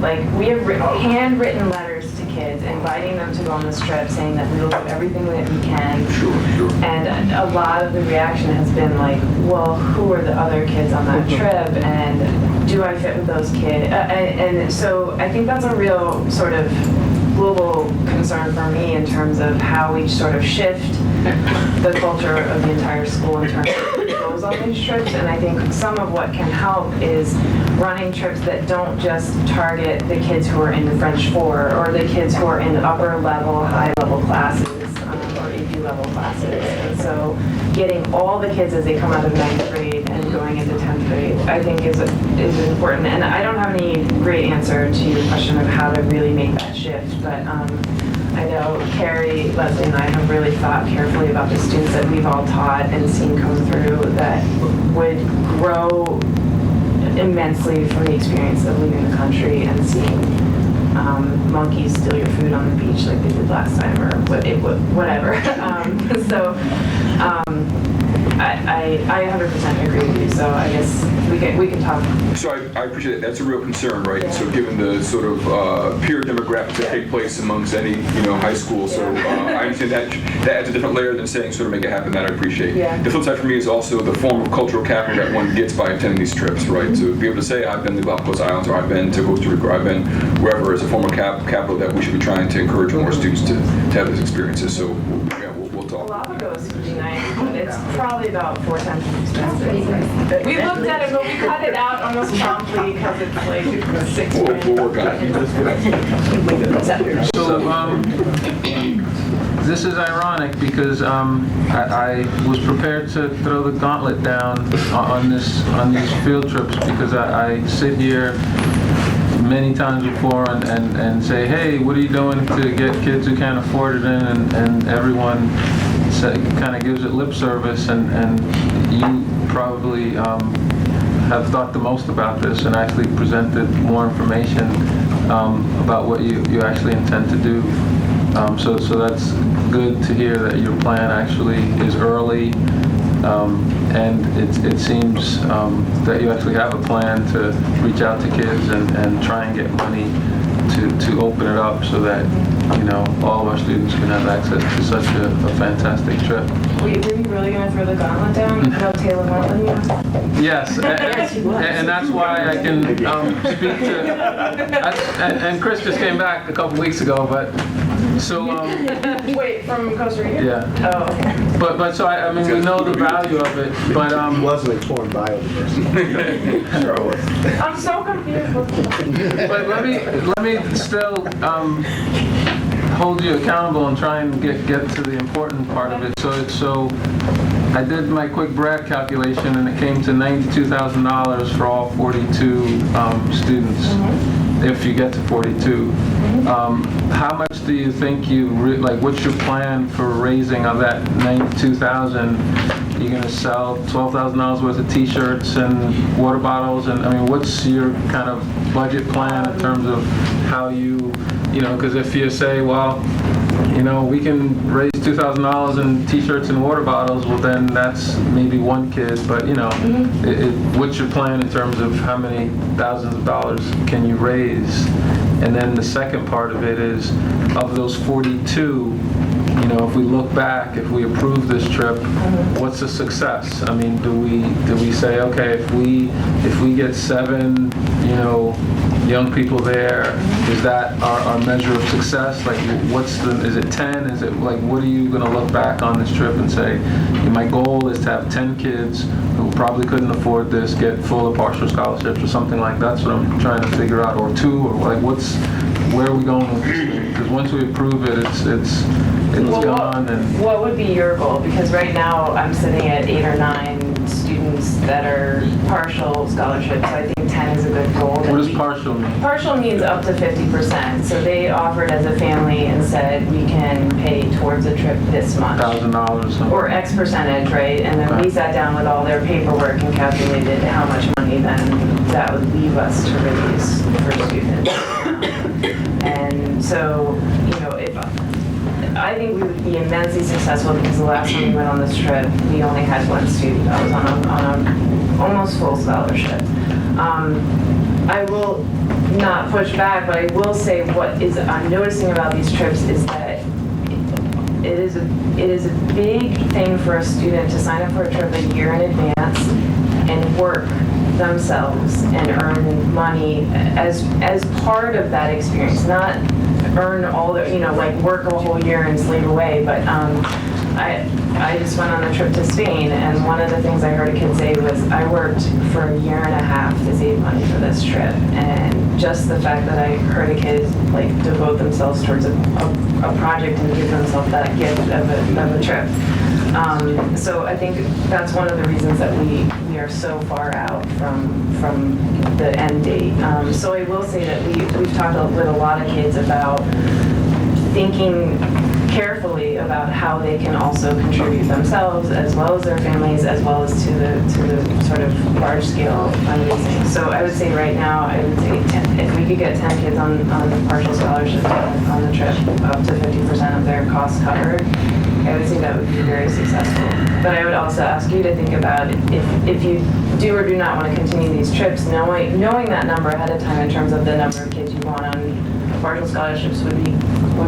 Speaker 3: like, we have handwritten letters to kids, inviting them to go on this trip, saying that we will do everything that we can.
Speaker 11: Sure.
Speaker 3: And a lot of the reaction has been like, well, who are the other kids on that trip, and do I fit with those kids? And so I think that's a real sort of global concern for me in terms of how we sort of shift the culture of the entire school in terms of who goes on these trips. And I think some of what can help is running trips that don't just target the kids who are in French 4 or the kids who are in upper level, high level classes or AP level classes. And so getting all the kids as they come out of 9th grade and going into 10th grade, I think is important. And I don't have any great answer to your question of how to really make that shift, but I know Carrie, Leslie, and I have really thought carefully about the students that we've all taught and seen come through that would grow immensely from the experience of leaving the country and seeing monkeys steal your food on the beach like they did last time, or whatever. I 100% agree with you. So I guess we can talk.
Speaker 11: So I appreciate it. That's a real concern, right? Yeah. So given the sort of peer demographics that take place amongst any high school, so I understand that adds a different layer than saying sort of make it happen. That I appreciate.
Speaker 3: Yeah.
Speaker 11: The flip side for me is also the form of cultural capital that one gets by attending these trips, right? So to be able to say I've been to the Galapagos Islands, or I've been to Costa Rica, or I've been wherever, is a form of capital that we should be trying to encourage more students to have these experiences. So yeah, we'll talk.
Speaker 3: Galapagos would be nice, but it's probably about 4 times as expensive. We looked at it, but we cut it out almost promptly because it's like 6 grand.
Speaker 11: We'll work on it.
Speaker 14: So, this is ironic because I was prepared to throw the gauntlet down on these field trips because I sit here many times before and say, hey, what are you doing to get kids who can't afford it in? And everyone kind of gives it lip service, and you probably have thought the most about this and actually presented more information about what you actually intend to do. So that's good to hear that your plan actually is early, and it seems that you actually have a plan to reach out to kids and try and get money to open it up so that all of our students can have access to such a fantastic trip.
Speaker 3: Wait, were you really going to throw the gauntlet down? How Taylor Marlin?
Speaker 14: Yes, and that's why I can speak to. And Chris just came back a couple weeks ago, but so.
Speaker 3: Wait, from Costa Rica?
Speaker 14: Yeah.
Speaker 3: Oh, okay.
Speaker 14: But so I mean we know the value of it, but
Speaker 21: Leslie torn biodiversity. Sure was.
Speaker 3: I'm so confused.
Speaker 14: But let me still hold you accountable and try and get to the important part of it. So I did my quick Brad calculation, and it came to $92,000 for all 42 students. Mm-hmm. If you get to 42. How much do you think what's your plan for raising of that $92,000? You're going to sell $12,000 worth of t-shirts and water bottles, and I mean, what's your kind of budget plan in terms of how because if you say, well, we can raise $2,000 in t-shirts and water bottles, well then that's maybe one kid, but what's your plan in terms of how many thousands of dollars can you raise? And then the second part of it is, of those 42, if we look back, if we approve this trip, what's a success? I mean, do we say, okay, if we get 7, young people there, is that our measure of success? Like, is it 10? Is it like, what are you going to look back on this trip and say, my goal is to have 10 kids who probably couldn't afford this get full or partial scholarships or something like that? That's what I'm trying to figure out. Or 2, or like, where are we going with this thing? Because once we approve it, it's gone. And
Speaker 3: what would be your goal? Because right now I'm sitting at 8 or 9 students that are partial scholarships. So I think 10 is a good goal.
Speaker 14: What does partial mean?
Speaker 3: Partial means up to 50%. So they offered as a family and said we can pay towards a trip this month.
Speaker 14: $1,000
Speaker 3: or X percentage, right? And then we sat down with all their paperwork and calculated how much money then that would leave us to release for students. And so, I think we would be immensely successful because the last time we went on this trip, we only had 1 student that was on a almost full scholarship. I will not push back, but I will say what is I'm noticing about these trips is that it is a big thing for a student to sign up for a trip a year in advance and work themselves and earn money as part of that experience, not earn all the, like work a whole year and slave away, but I just went on a trip to Spain, and one of the things I heard a kid say was, I worked for a year and a half to save money for this trip. And just the fact that I heard a kid like devote themselves towards a project and give themselves that gift of a trip. So I think that's one of the reasons that we are so far out from the end date. So I will say that we've talked with a lot of kids about thinking carefully about how they can also contribute themselves as well as their families as well as to the sort of large scale fundraising. So I would say right now, I would say if we could get 10 kids on partial scholarship on the trip, up to 50% of their costs covered, I would say that would be very successful. But I would also ask you to think about if you do or do not want to continue these trips, knowing that number ahead of time in terms of the number of kids you want on partial scholarships would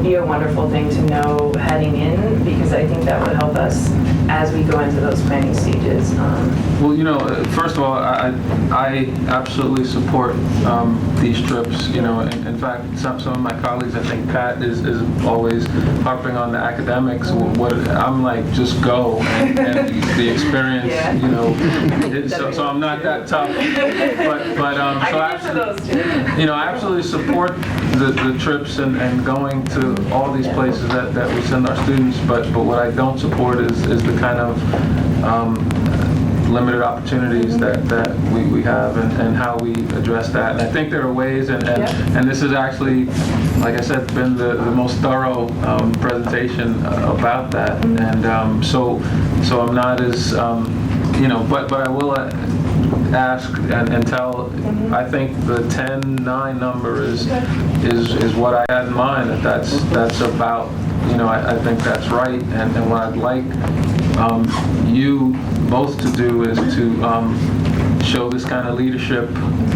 Speaker 3: be a wonderful thing to know heading in, because I think that would help us as we go into those planning stages.
Speaker 14: Well, first of all, I absolutely support these trips. In fact, some of my colleagues, I think Pat is always harping on the academics. What I'm like, just go and the experience. Yeah. So I'm not that tough. But I absolutely support the trips and going to all these places that we send our students. But what I don't support is the kind of limited opportunities that we have and how we address that. And I think there are ways, and this has actually, like I said, been the most thorough presentation about that. And so I'm not as, but I will ask and tell, I think the 10-9 number is what I had in mind, that's about, I think that's right. And what I'd like you both to do is to show this kind of leadership,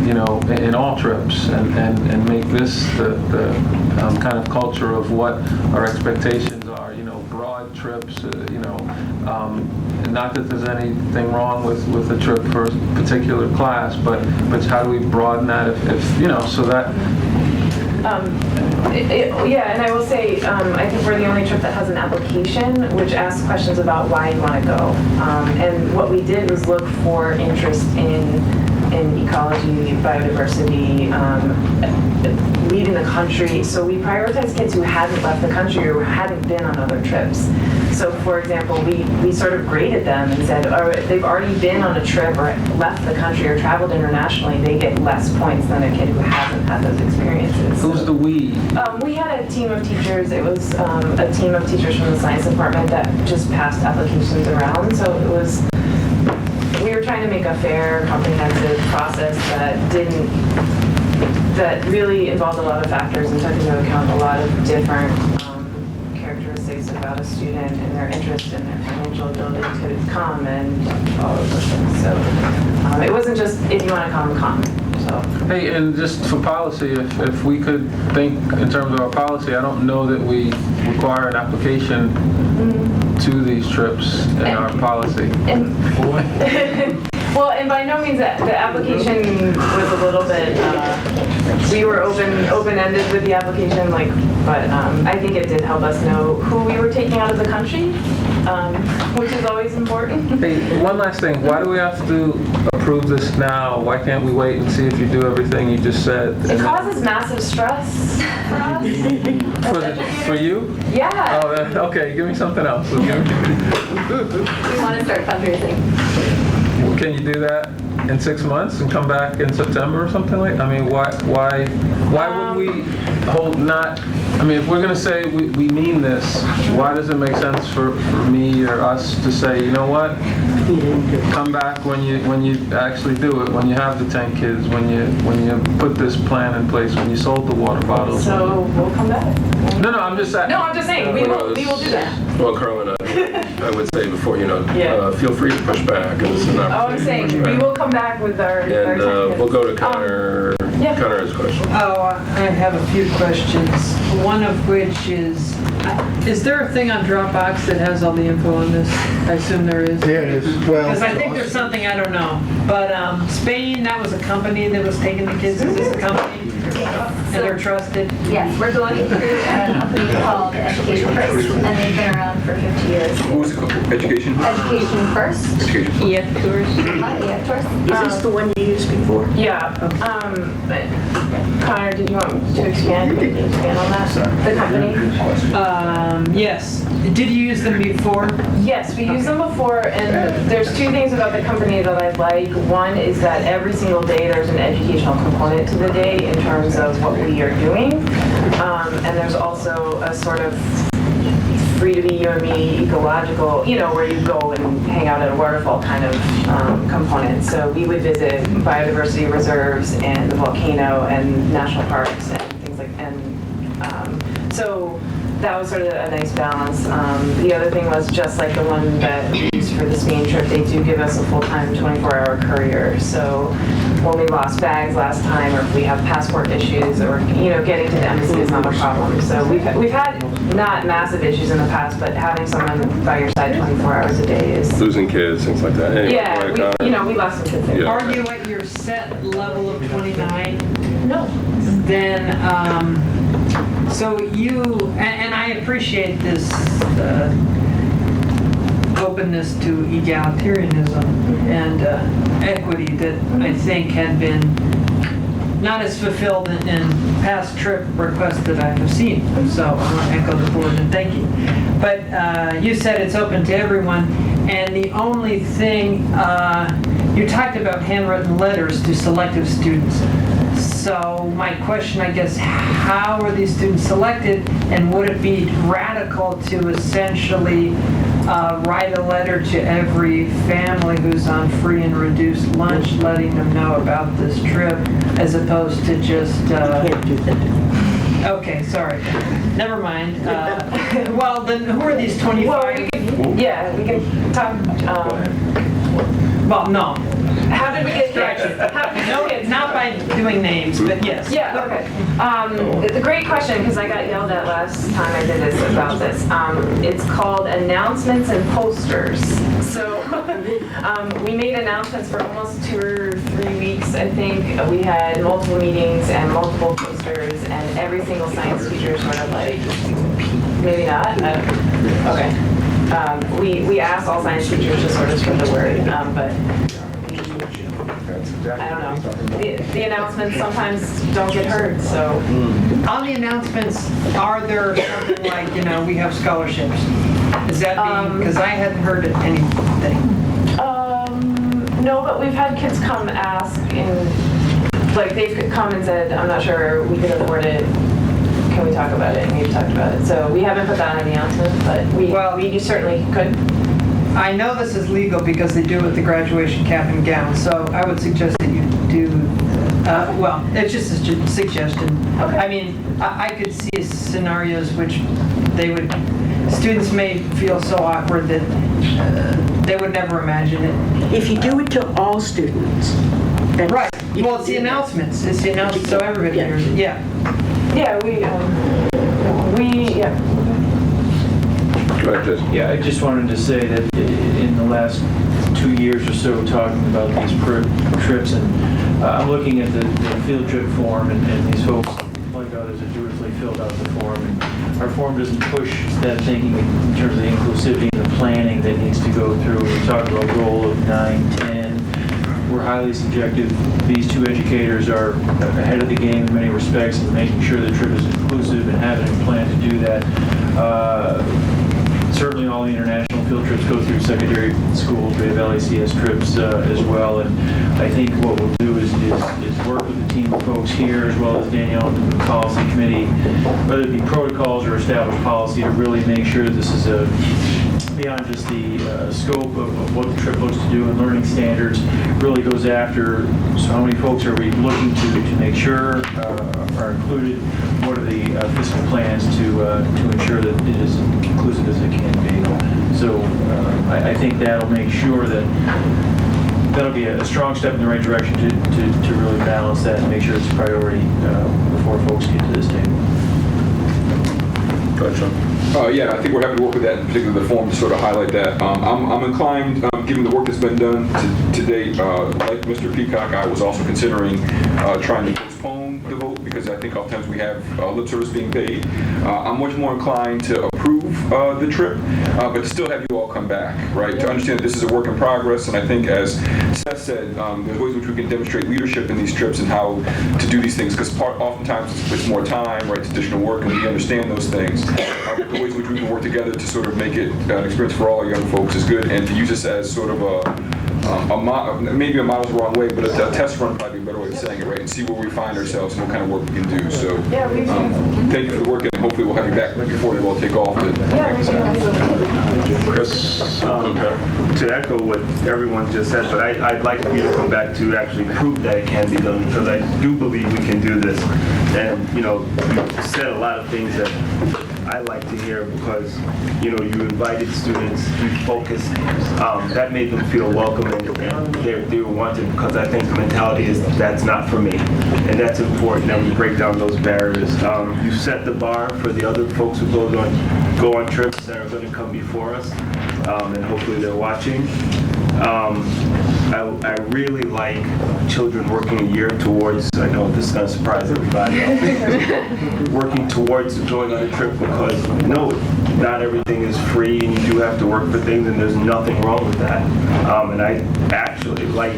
Speaker 14: in all trips and make this the kind of culture of what our expectations are, broad trips, not that there's anything wrong with a trip for a particular class, but how do we broaden that if so that.
Speaker 3: And I will say, I think we're the only trip that has an application which asks questions about why you want to go. And what we did was look for interest in ecology, biodiversity, leaving the country. So we prioritized kids who hadn't left the country or hadn't been on other trips. So for example, we sort of graded them and said, they've already been on a trip or left the country or traveled internationally, they get less points than a kid who hasn't had those experiences.
Speaker 14: Who's the we?
Speaker 3: We had a team of teachers. It was a team of teachers from the science department that just passed applications around. So we were trying to make a fair, comprehensive process that really involved a lot of factors and took into account a lot of different characteristics about a student and their interest and their financial ability to come and all of those things. So it wasn't just if you want to come. So.
Speaker 14: Hey, and just for policy, if we could think in terms of our policy, I don't know that we require an application to these trips in our policy.
Speaker 3: Well, and by no means that the application was a little bit, we were open-ended with the application, but I think it did help us know who we were taking out of the country, which is always important.
Speaker 14: Hey, one last thing. Why do we have to approve this now? Why can't we wait and see if you do everything you just said?
Speaker 3: It causes massive stress for us.
Speaker 14: For you?
Speaker 3: Yeah.
Speaker 14: Oh, okay. Give me something else.
Speaker 6: We want to start fundraising.
Speaker 14: Can you do that in 6 months and come back in September or something like? I mean, why would we hold not? I mean, if we're going to say we mean this, why does it make sense for me or us to say, you know what? Come back when you actually do it, when you have the 10 kids, when you put this plan in place, when you sold the water bottles.
Speaker 3: So we'll come back.
Speaker 14: No, I'm just saying.
Speaker 3: No, I'm just saying we will do that.
Speaker 1: Well, Carmen, I would say before, feel free to push back. And this is an opportunity
Speaker 3: I'm saying
Speaker 1: to push
Speaker 3: we
Speaker 1: back.
Speaker 3: will come back with our.
Speaker 1: And we'll go to Connor
Speaker 3: Yeah.
Speaker 1: Connor has a question.
Speaker 7: Oh, I have a few questions. One of which is there a thing on Dropbox that has all the info on this? I assume there is.
Speaker 21: Yeah, it is. Well,
Speaker 7: Because I think there's something I don't know. But Spain, that was a company that was taking the kids. Is this a company? And they're trusted?
Speaker 6: Yes, we're going through a company called Education First, and they've been around for 50 years.
Speaker 11: What was it called? Education?
Speaker 6: Education First.
Speaker 11: Education.
Speaker 9: EF tours.
Speaker 6: EF Tours.
Speaker 8: Is this the one you used before?
Speaker 3: Yeah. But Connor, did you want to expand? Did you expand on that? The company?
Speaker 7: Yes. Did you use them before?
Speaker 3: Yes, we used them before, and there's two things about the company that I like. One is that every single day there's an educational component to the day in terms of what we are doing. And there's also a sort of free to be you and me ecological, where you go and hang out at a waterfall kind of component. So we would visit biodiversity reserves and the volcano and national parks and things like so that was sort of a nice balance. The other thing was just like the one that we used for the Spain trip, they do give us a full-time 24-hour courier. So when we lost bags last time, or if we have passport issues, or getting to the embassy is not a problem. So we've had not massive issues in the past, but having someone by your side 24 hours a day is
Speaker 1: Losing kids, things like that. Anyway,
Speaker 3: yeah.
Speaker 1: go ahead, Connor.
Speaker 3: We lost some kids. There.
Speaker 1: Yeah.
Speaker 7: Are you at your set level of 29?
Speaker 3: No.
Speaker 7: Then, so you, and I appreciate this openness to egalitarianism and equity that I think had been not as fulfilled in past trip requests that I have seen. So I want to echo the board and thank you. But you said it's open to everyone, and the only thing, you talked about handwritten letters to selective students. So my question, I guess, how are these students selected, and would it be radical to essentially write a letter to every family who's on free and reduced lunch, letting them know about this trip, as opposed to just...
Speaker 8: Can't do that.
Speaker 7: Okay, sorry. Never mind. Well, then who are these 25?
Speaker 3: Well, we can talk.
Speaker 7: Well, no.
Speaker 3: How did we get here?
Speaker 7: No, not by doing names, but yes.
Speaker 3: Yeah, okay. It's a great question, because I got yelled at last time I did this about this. It's called announcements and posters. So we made announcements for almost 2 or 3 weeks, I think. We had multiple meetings and multiple posters, and every single science teacher sort of like, maybe not. Okay. We asked all science teachers to sort of spread the word, but I don't know. The announcements sometimes don't get heard, so.
Speaker 7: On the announcements, are there something like, we have scholarships? Is that because I hadn't heard anything.
Speaker 3: No, but we've had kids come ask, like they've come and said, I'm not sure we can afford it. Can we talk about it? And we've talked about it. So we haven't put that on the announcement, but we certainly could.
Speaker 7: I know this is legal because they do it with the graduation cap and gown, so I would suggest that you do, well, it's just a suggestion.
Speaker 3: Okay.
Speaker 7: I mean, I could see scenarios which students may feel so awkward that they would never imagine it.
Speaker 8: If you do it to all students.
Speaker 7: Right. Well, it's the announcements. It's the announcements, so everybody hears it. Yeah.
Speaker 3: Yeah,
Speaker 1: Go ahead, Jason.
Speaker 5: Yeah, I just wanted to say that in the last 2 years or so, talking about these trips, and I'm looking at the field trip form, and these folks, like others, have dutifully filled out the form. And our form doesn't push that thinking in terms of the inclusivity and the planning that needs to go through. We talk about goal of 9, 10. We're highly subjective. These 2 educators are ahead of the game in many respects in making sure the trip is inclusive and having a plan to do that. Certainly all the international field trips go through secondary schools. We have LACS trips as well, and I think what we'll do is work with the team of folks here as well as Danielle and the policy committee, whether it be protocols or established policy, to really make sure that this is beyond just the scope of what the trip looks to do and learning standards, really goes after, so how many folks are we looking to make sure are included, what are the fiscal plans to ensure that it is inclusive as it can be. So I think that'll make sure that that'll be a strong step in the right direction to really balance that and make sure it's a priority before folks get to this table.
Speaker 1: Go ahead, Sean.
Speaker 11: Yeah, I think we're happy to work with that, in particular the form to sort of highlight that. I'm inclined, given the work that's been done to date, like Mr. Peacock, I was also considering trying to postpone the vote because I think oftentimes we have lip service being paid. I'm much more inclined to approve the trip, but to still have you all come back, right? To understand that this is a work in progress, and I think as Seth said, there's ways in which we can demonstrate leadership in these trips and how to do these things, because oftentimes it's more time, right? It's additional work, and we understand those things. But the ways in which we can work together to sort of make it an experience for all young folks is good, and to use this as sort of maybe a model's the wrong way, but a test run probably be a better way of saying it, right? And see where we find ourselves and what kind of work we can do. So thank you for the work, and hopefully we'll have you back before you all take off.
Speaker 19: Chris, to echo what everyone just said, but I'd like you to come back to actually prove that it can be done, because I do believe we can do this. And, you said a lot of things that I like to hear, because, you invited students, you focused, that made them feel welcome, and they were wanted, because I think the mentality is that's not for me. And that's important that we break down those barriers. You set the bar for the other folks who go on trips that are going to come before us, and hopefully they're watching. I really like children working a year towards, I know this is going to surprise everybody, working towards going on a trip, because no, not everything is free, and you do have to work for things, and there's nothing wrong with that. And I actually like,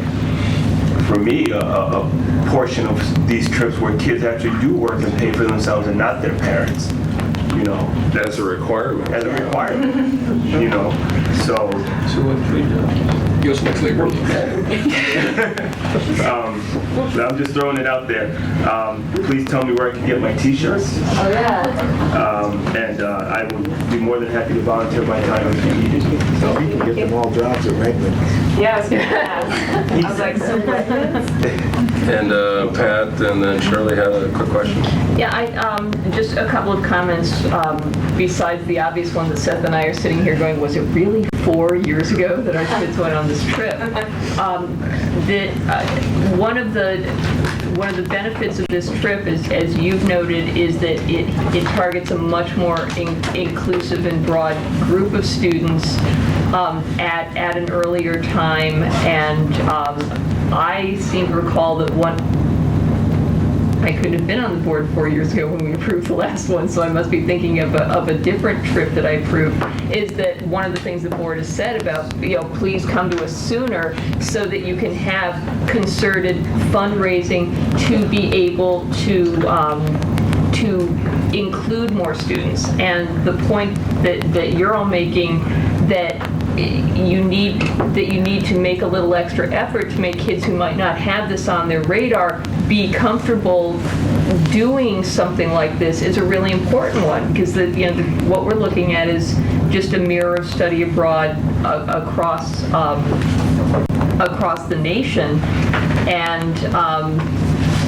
Speaker 19: for me, a portion of these trips where kids actually do work and pay for themselves and not their parents.
Speaker 1: As a requirement.
Speaker 19: As a requirement, so.
Speaker 11: 2 and 3 jobs. U.S. next labor.
Speaker 19: I'm just throwing it out there. Please tell me where I can get my t-shirts.
Speaker 3: Oh, yeah.
Speaker 19: And I would be more than happy to volunteer my time if you needed.
Speaker 21: So we can get them all jobs at Reitman.
Speaker 3: Yeah, I was going to ask. I was like, so
Speaker 1: And Pat, and then Shirley had a quick question.
Speaker 9: Yeah, just a couple of comments besides the obvious one that Seth and I are sitting here going, was it really 4 years ago that our kids went on this trip? One of the benefits of this trip, is, as you've noted, is that it targets a much more inclusive and broad group of students at an earlier time, and I seem to recall that I couldn't have been on the board 4 years ago when we approved the last one, so I must be thinking of a different trip that I approved, is that one of the things the board has said about, please come to us sooner so that you can have concerted fundraising to be able to include more students. And the point that you're all making, that you need to make a little extra effort to make kids who might not have this on their radar be comfortable doing something like this, is a really important one, because what we're looking at is just a mirror of study abroad across the nation. And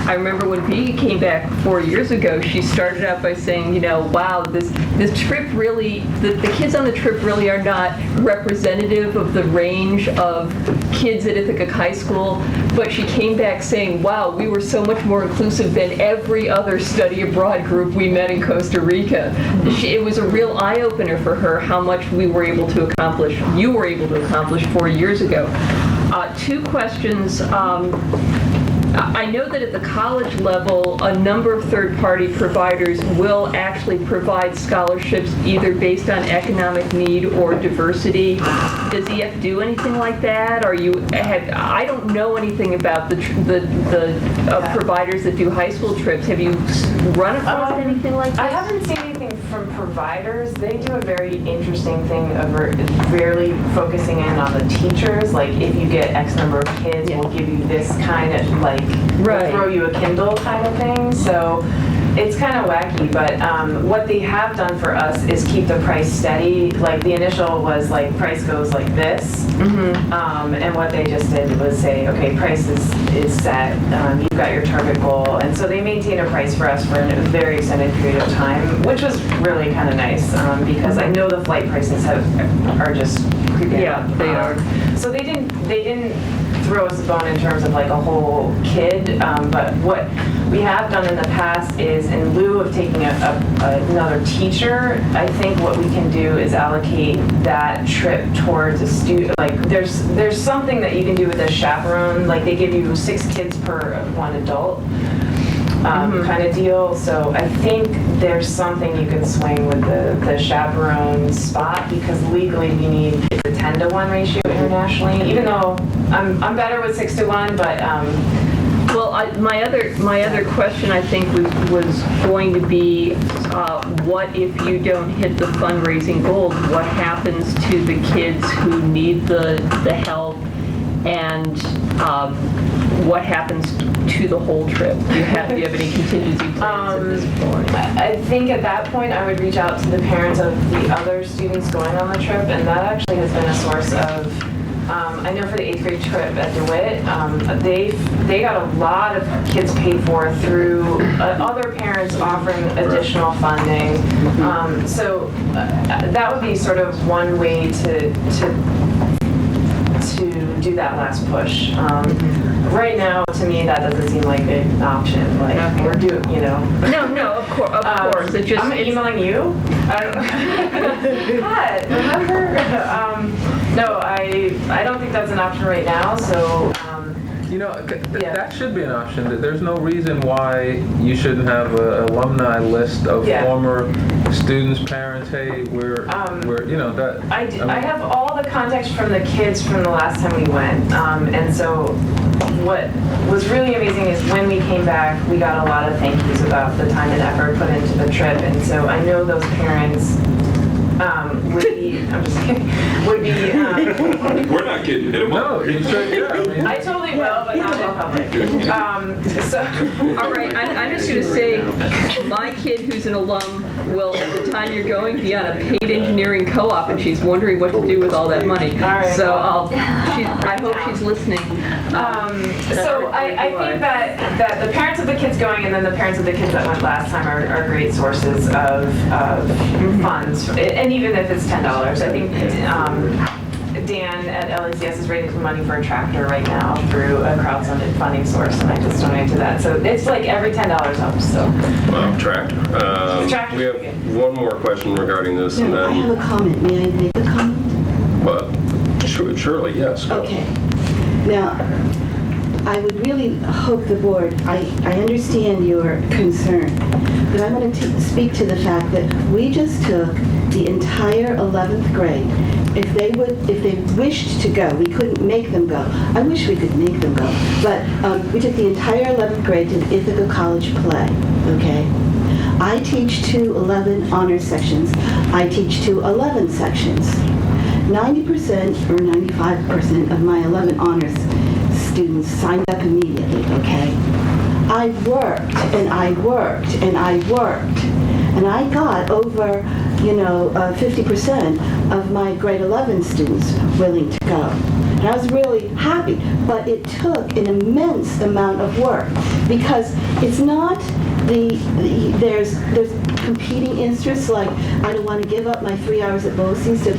Speaker 9: I remember when Peggy came back 4 years ago, she started out by saying, wow, this trip really, the kids on the trip really are not representative of the range of kids at Ithaca High School, but she came back saying, wow, we were so much more inclusive than every other study abroad group we met in Costa Rica. It was a real eye-opener for her how much we were able to accomplish, you were able to accomplish 4 years ago. 2 questions. I know that at the college level, a number of third-party providers will actually provide scholarships either based on economic need or diversity. Does EF do anything like that? I don't know anything about the providers that do high school trips. Have you run across anything like that?
Speaker 3: I haven't seen anything from providers. They do a very interesting thing of really focusing in on the teachers. Like, if you get X number of kids, we'll give you this kind of, we'll throw you a Kindle kind of thing. So it's kind of wacky, but what they have done for us is keep the price steady. Like, the initial was price goes like this, and what they just did was say, okay, price is set, you've got your target goal, and so they maintain a price for us for a very extended period of time, which was really kind of nice, because I know the flight prices are just creeping up.
Speaker 9: Yeah, they are.
Speaker 3: So they didn't throw us a bone in terms of like a whole kid, but what we have done in the past is, in lieu of taking another teacher, I think what we can do is allocate that trip towards a student. Like there's something that you can do with a chaperone. Like they give you 6 kids per 1 adult. Kind of deal. So I think there's something you can swing with the chaperone spot, because legally we need it's a 10-to-1 ratio internationally. Even though I'm better with 6-to-1, but
Speaker 9: well, my other question I think was going to be, what if you don't hit the fundraising goals? What happens to the kids who need the help, and what happens to the whole trip? Do you have any contingency plans at this point?
Speaker 3: I think at that point I would reach out to the parents of the other students going on the trip, and that actually has been a source of, I know for the 8th grade trip at DeWitt, they got a lot of kids paid for through other parents offering additional funding. So that would be sort of one way to do that last push. Right now, to me, that doesn't seem like an option. Like we're doing,
Speaker 9: No, of course.
Speaker 3: I'm emailing you. Hi, remember? No, I don't think that's an option right now. So.
Speaker 14: That should be an option. There's no reason why you shouldn't have an alumni list of former students, parents. Hey, we're that.
Speaker 3: I have all the context from the kids from the last time we went, and so what was really amazing is when we came back, we got a lot of thank yous about the time and effort put into the trip, and so I know those parents would be. I'm just kidding. Would be.
Speaker 11: We're not kidding. Hit 'em up.
Speaker 14: No, you should. Yeah,
Speaker 3: I totally will, but not in public. So.
Speaker 9: All right, I'm just going to say, my kid who's an alum will, at the time you're going, be on a paid engineering co-op, and she's wondering what to do with all that money.
Speaker 3: All right.
Speaker 9: So I hope she's listening.
Speaker 3: So I think that the parents of the kids going and then the parents of the kids that went last time are great sources of funds, and even if it's $10, I think Dan at LACS is raising some money for a tractor right now through a crowdfunded funding source, and I just donated to that. So it's like every $10 helps. So.
Speaker 1: Tractor. We have one more question regarding this, and
Speaker 2: No, I
Speaker 1: then.
Speaker 2: have a comment. May I make a comment?
Speaker 1: But surely, yes. Go.
Speaker 2: Okay. Now, I would really hope the board, I understand your concern, but I want to speak to the fact that we just took the entire 11th grade. If they wished to go, we couldn't make them go. I wish we could make them go. But we took the entire 11th grade to the Ithaca College play, okay? I teach 2 11 honor sections. I teach 2 11 sections. 90% or 95% of my 11 honors students signed up immediately, okay? I worked and I worked and I worked, and I got over 50% of my grade 11 students willing to go. And I was really happy, but it took an immense amount of work, because it's not there's competing interests, like I don't want to give up my 3 hours at BOCES to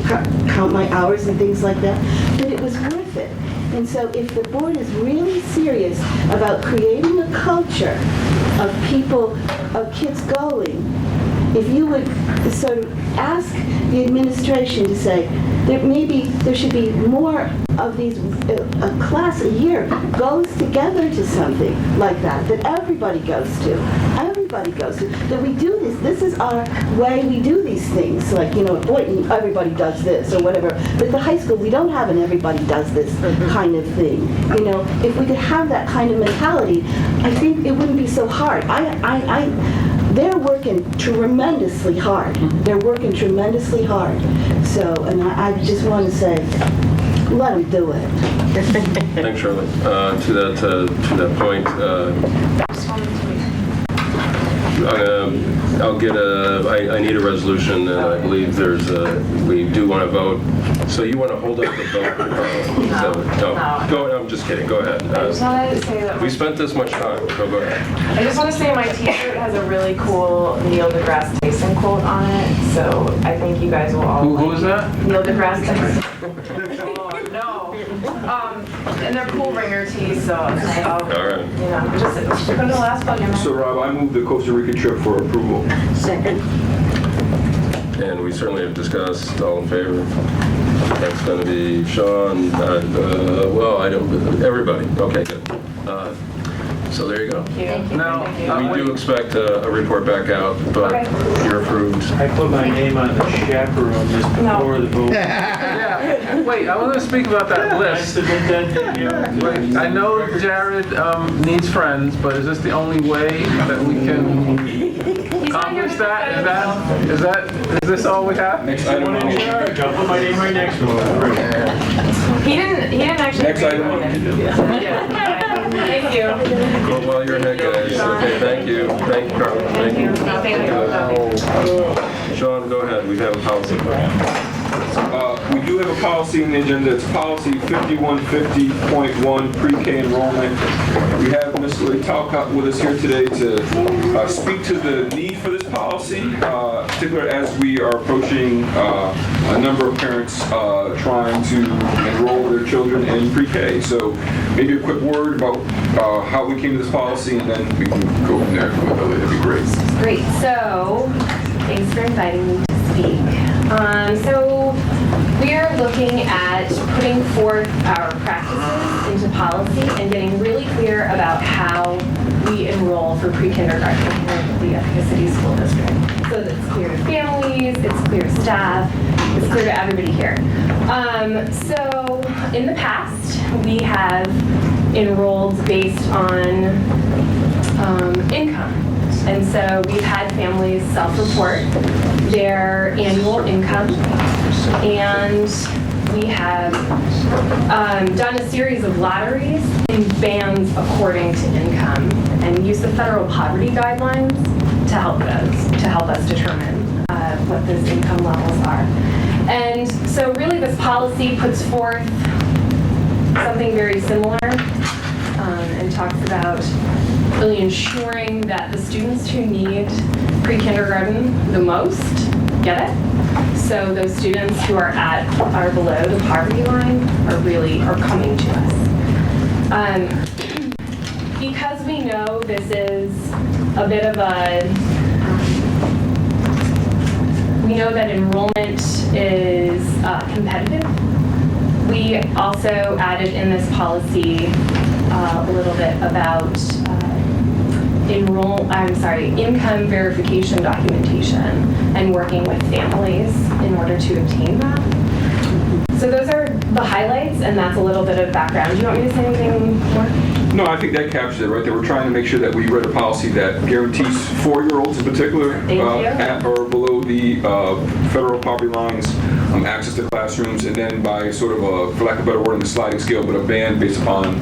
Speaker 2: count my hours and things like that, but it was worth it. And so if the board is really serious about creating a culture of people, of kids going, if you would sort of ask the administration to say that maybe there should be more of these, a class a year goes together to something like that everybody goes to. Everybody goes to. That we do this. This is our way we do these things. Like, at Boynton, everybody does this or whatever. But at the high school, we don't have an everybody does this kind of thing. If we could have that kind of mentality, I think it wouldn't be so hard. They're working tremendously hard. They're working tremendously hard. So, and I just want to say, let them do it.
Speaker 1: Thanks, Shirley. To that point, I need a resolution, and I believe we do want to vote. So you want to hold up the vote, Carla? No. I'm just kidding. Go ahead.
Speaker 3: I just wanted to say that
Speaker 1: we spent this much time. Go ahead.
Speaker 3: I just want to say my t-shirt has a really cool Neil deGrasse Tyson quote on it, so I think you guys will all
Speaker 14: Who is that?
Speaker 3: Neil deGrasse Tyson. Oh, no. And they're pool ringer teas, so I'll,
Speaker 1: All right.
Speaker 3: you know, just go to the last one.
Speaker 11: So Rob, I move the Costa Rica trip for approval.
Speaker 8: Second.
Speaker 1: And we certainly have discussed, all in favor. That's going to be Sean, well, I don't, everybody. Okay, good. So there you go.
Speaker 3: Thank you.
Speaker 14: Now,
Speaker 1: We do expect a report back out, but you're approved.
Speaker 5: I put my name on the chaperone just before the vote.
Speaker 14: Yeah, wait, I want to speak about that list. Wait, I know Jared needs friends, but is this the only way that we can accomplish that? Is this all we have?
Speaker 11: Next item on the agenda.
Speaker 5: I'll put my name right next to him.
Speaker 3: He didn't actually.
Speaker 11: Next item.
Speaker 3: Yeah. Thank you.
Speaker 1: Well, while you're ahead, guys. Okay, thank you. Thank you, Carl. Thank you. Sean, go ahead. We have a policy.
Speaker 11: We do have a policy in the agenda. It's policy 5150.1, pre-K enrollment. We have Ms. Lily Talcott with us here today to speak to the need for this policy, particularly as we are approaching a number of parents trying to enroll their children in pre-K. So maybe a quick word about how we came to this policy, and then we can go from there. That'd be great.
Speaker 15: Great. So, thanks for inviting me to speak. So, we are looking at putting forth our practices into policy and getting really clear about how we enroll for pre-kindergarten in the Ithaca City School District. So that it's clear to families, it's clear to staff, it's clear to everybody here. So, in the past, we have enrolled based on income. And so we've had families self-report their annual income, and we have done a series of lotteries in bands according to income, and use the federal poverty guidelines to help us determine what those income levels are. And so really this policy puts forth something very similar and talks about really ensuring that the students who need pre-kindergarten the most get it. So those students who are below the poverty line are coming to us. Because we know this is a bit of we know that enrollment is competitive. We also added in this policy a little bit about income verification documentation and working with families in order to obtain that. So those are the highlights, and that's a little bit of background. Do you want me to say anything more?
Speaker 11: No, I think that captures it right there. We're trying to make sure that we write a policy that guarantees 4-year-olds in particular at or below the federal poverty lines access to classrooms, and then by sort of a, for lack of a better word, on the sliding scale, but a band based upon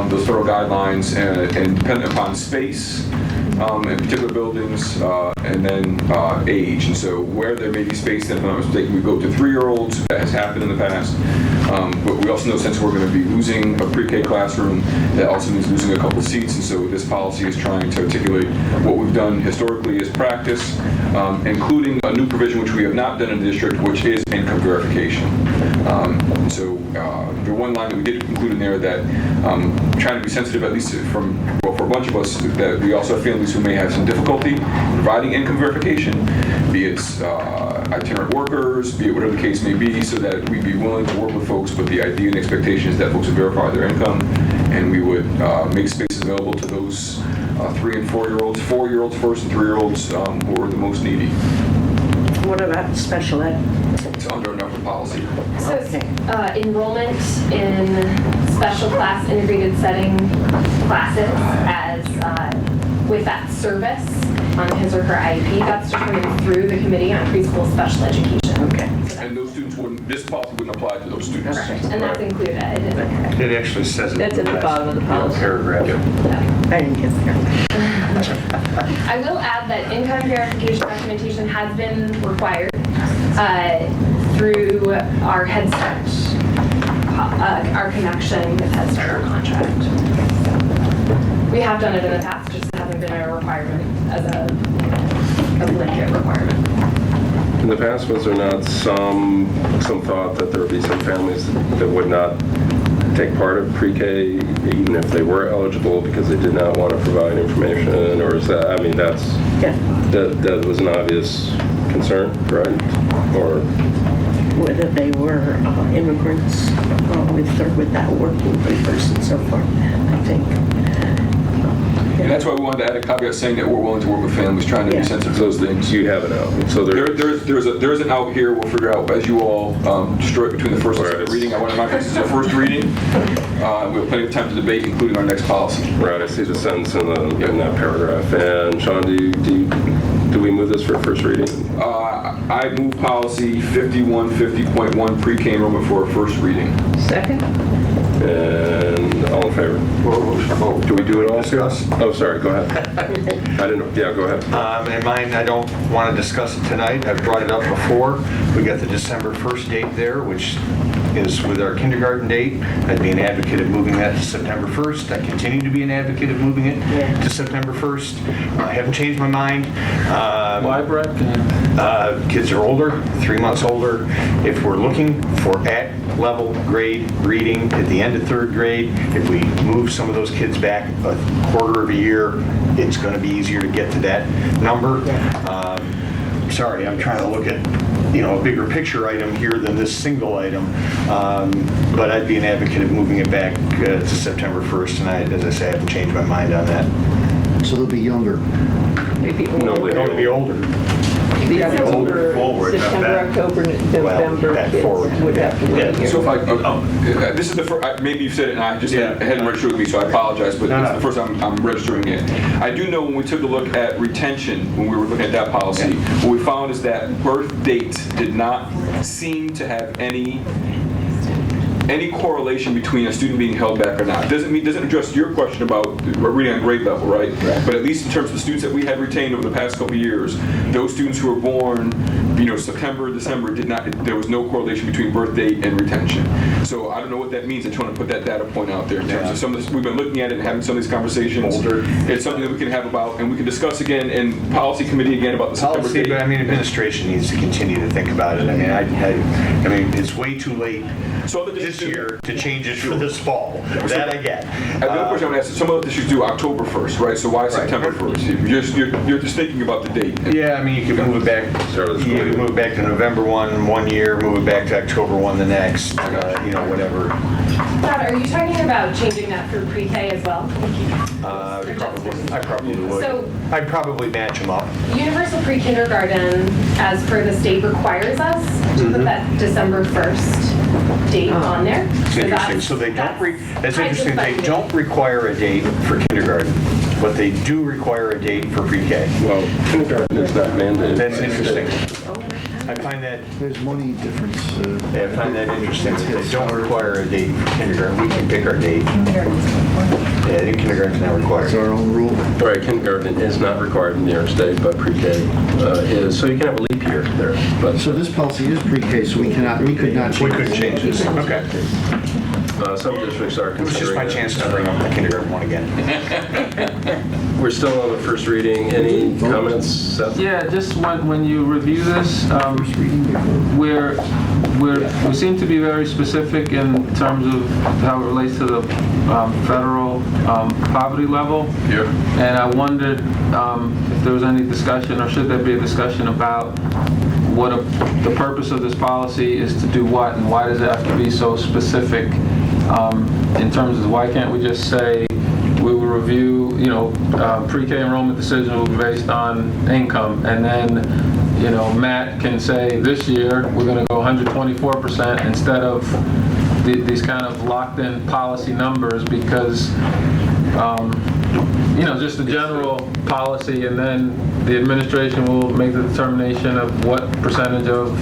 Speaker 11: those federal guidelines and dependent upon space, in particular buildings, and then age. And so where there may be space, then if I'm not mistaken, we go to 3-year-olds. That has happened in the past. But we also know since we're going to be losing a pre-K classroom, that also means losing a couple seats. And so this policy is trying to articulate what we've done historically as practice, including a new provision which we have not done in the district, which is income verification. And so the one line that we did include in there that trying to be sensitive, at least for a bunch of us, that we also have families who may have some difficulty providing income verification, be it itinerant workers, be it whatever the case may be, so that we'd be willing to work with folks, but the idea and expectation is that folks would verify their income, and we would make spaces available to those 3- and 4-year-olds, 4-year-olds first and 3-year-olds who are the most needy.
Speaker 8: What about special ed?
Speaker 11: It's under another policy.
Speaker 15: So enrollment in special class integrated setting classes as with that service on his or her IEP, that's determined through the Committee on Preschool Special Education.
Speaker 8: Okay.
Speaker 11: And those students this policy wouldn't apply to those students.
Speaker 15: Correct, and that's included.
Speaker 10: It actually says it.
Speaker 9: That's at the bottom of the policy.
Speaker 10: Paragraph.
Speaker 8: I didn't get there.
Speaker 15: I will add that income verification documentation has been required through our Head Start, our connection with Head Start, our contract. We have done it in the past, just haven't been a requirement as a blanket requirement.
Speaker 1: In the past, was there not some thought that there would be some families that would not take part of pre-K even if they were eligible because they did not want to provide information, or is that, I mean, that was an obvious concern, right? Or
Speaker 8: whether they were immigrants without working papers and so forth, I think.
Speaker 11: And that's why we wanted to add a caveat saying that we're willing to work with families, trying to be sensitive to those things.
Speaker 1: You have an out. So
Speaker 11: there's an out here. We'll figure out as you all destroy between the first and second reading. I want to remind you this is our first reading. We have plenty of time to debate, including our next policy.
Speaker 1: Right. I see the sentence in that paragraph. And Sean, do we move this for first reading?
Speaker 11: I move policy 5150.1 pre-K enrollment for a first reading.
Speaker 7: Second?
Speaker 1: And all in favor? Do we do it all? Discuss? Oh, sorry. Go ahead. I didn't know. Yeah, go ahead.
Speaker 10: In mine, I don't want to discuss it tonight. I've brought it up before. We got the December 1st date there, which is with our kindergarten date. I'd be an advocate of moving that to September 1st. I continue to be an advocate of moving it to September 1st. I haven't changed my mind.
Speaker 14: Why, Brett?
Speaker 10: Kids are older, 3 months older. If we're looking for at-level grade reading at the end of third grade, if we move some of those kids back a quarter of a year, it's going to be easier to get to that number. Sorry, I'm trying to look at a bigger picture item here than this single item, but I'd be an advocate of moving it back to September 1st, and as I say, I haven't changed my mind on that.
Speaker 13: So they'll be younger.
Speaker 7: Maybe older.
Speaker 10: No, they don't be older.
Speaker 7: The
Speaker 10: older forward, not
Speaker 7: September,
Speaker 10: back.
Speaker 7: October, November
Speaker 10: back
Speaker 7: kids
Speaker 10: forward.
Speaker 7: would have to wait here.
Speaker 11: So if I, this is the first, maybe you've said it and I just hadn't registered with me, so I apologize, but it's the first time I'm registering it. I do know when we took a look at retention, when we were looking at that policy, what we found is that birth dates did not seem to have any correlation between a student being held back or not. Doesn't address your question about reading on grade level, right? But at least in terms of the students that we had retained over the past couple of years, those students who were born, September, December, there was no correlation between birth date and retention. So I don't know what that means. I just want to put that data point out there in terms of some of this. We've been looking at it and having some of these conversations. It's something that we can have about, and we can discuss again in policy committee again about the September date.
Speaker 10: But administration needs to continue to think about it. I mean, it's way too late this year to change it for this fall. That I get.
Speaker 11: The other question I would ask is, some of the issues due October 1st, right? So why September 1st? You're just thinking about the date.
Speaker 10: Yeah, I mean, you could move it back. You could move it back to November 1 year, move it back to October 1 the next. Whatever.
Speaker 15: Dad, are you talking about changing that for pre-K as well?
Speaker 10: I probably would.
Speaker 15: So-
Speaker 10: I'd probably match them up.
Speaker 15: Universal pre-kindergarten, as per the state, requires us to put that December 1st date on there.
Speaker 10: It's interesting. So they don't. That's interesting. They don't require a date for kindergarten, but they do require a date for pre-K.
Speaker 1: Well, kindergarten is not mandated.
Speaker 10: That's interesting. I find that
Speaker 13: there's money difference.
Speaker 10: I find that interesting. They don't require a date for kindergarten. We can pick our date. Yeah, I think kindergarten's not required.
Speaker 13: It's our own rule.
Speaker 1: All right, kindergarten is not required in New York State, but pre-K is. So you can have a leap year there. But
Speaker 13: So this policy is pre-K, so we could not change it.
Speaker 10: We could change this. Okay.
Speaker 1: some districts are
Speaker 10: It was just
Speaker 1: considering.
Speaker 10: my chance to bring up the kindergarten one again.
Speaker 1: We're still on the first reading. Any comments, Seth?
Speaker 14: Yeah, just when you review this, we seem to be very specific in terms of how it relates to the federal poverty level.
Speaker 1: Yeah.
Speaker 14: And I wondered if there was any discussion, or should there be a discussion about what the purpose of this policy is to do what, and why does it have to be so specific in terms of why can't we just say we will review, pre-K enrollment decision will be based on income, and then, Matt can say this year we're going to go 124% instead of these kind of locked-in policy numbers because, just a general policy, and then the administration will make the determination of what percentage of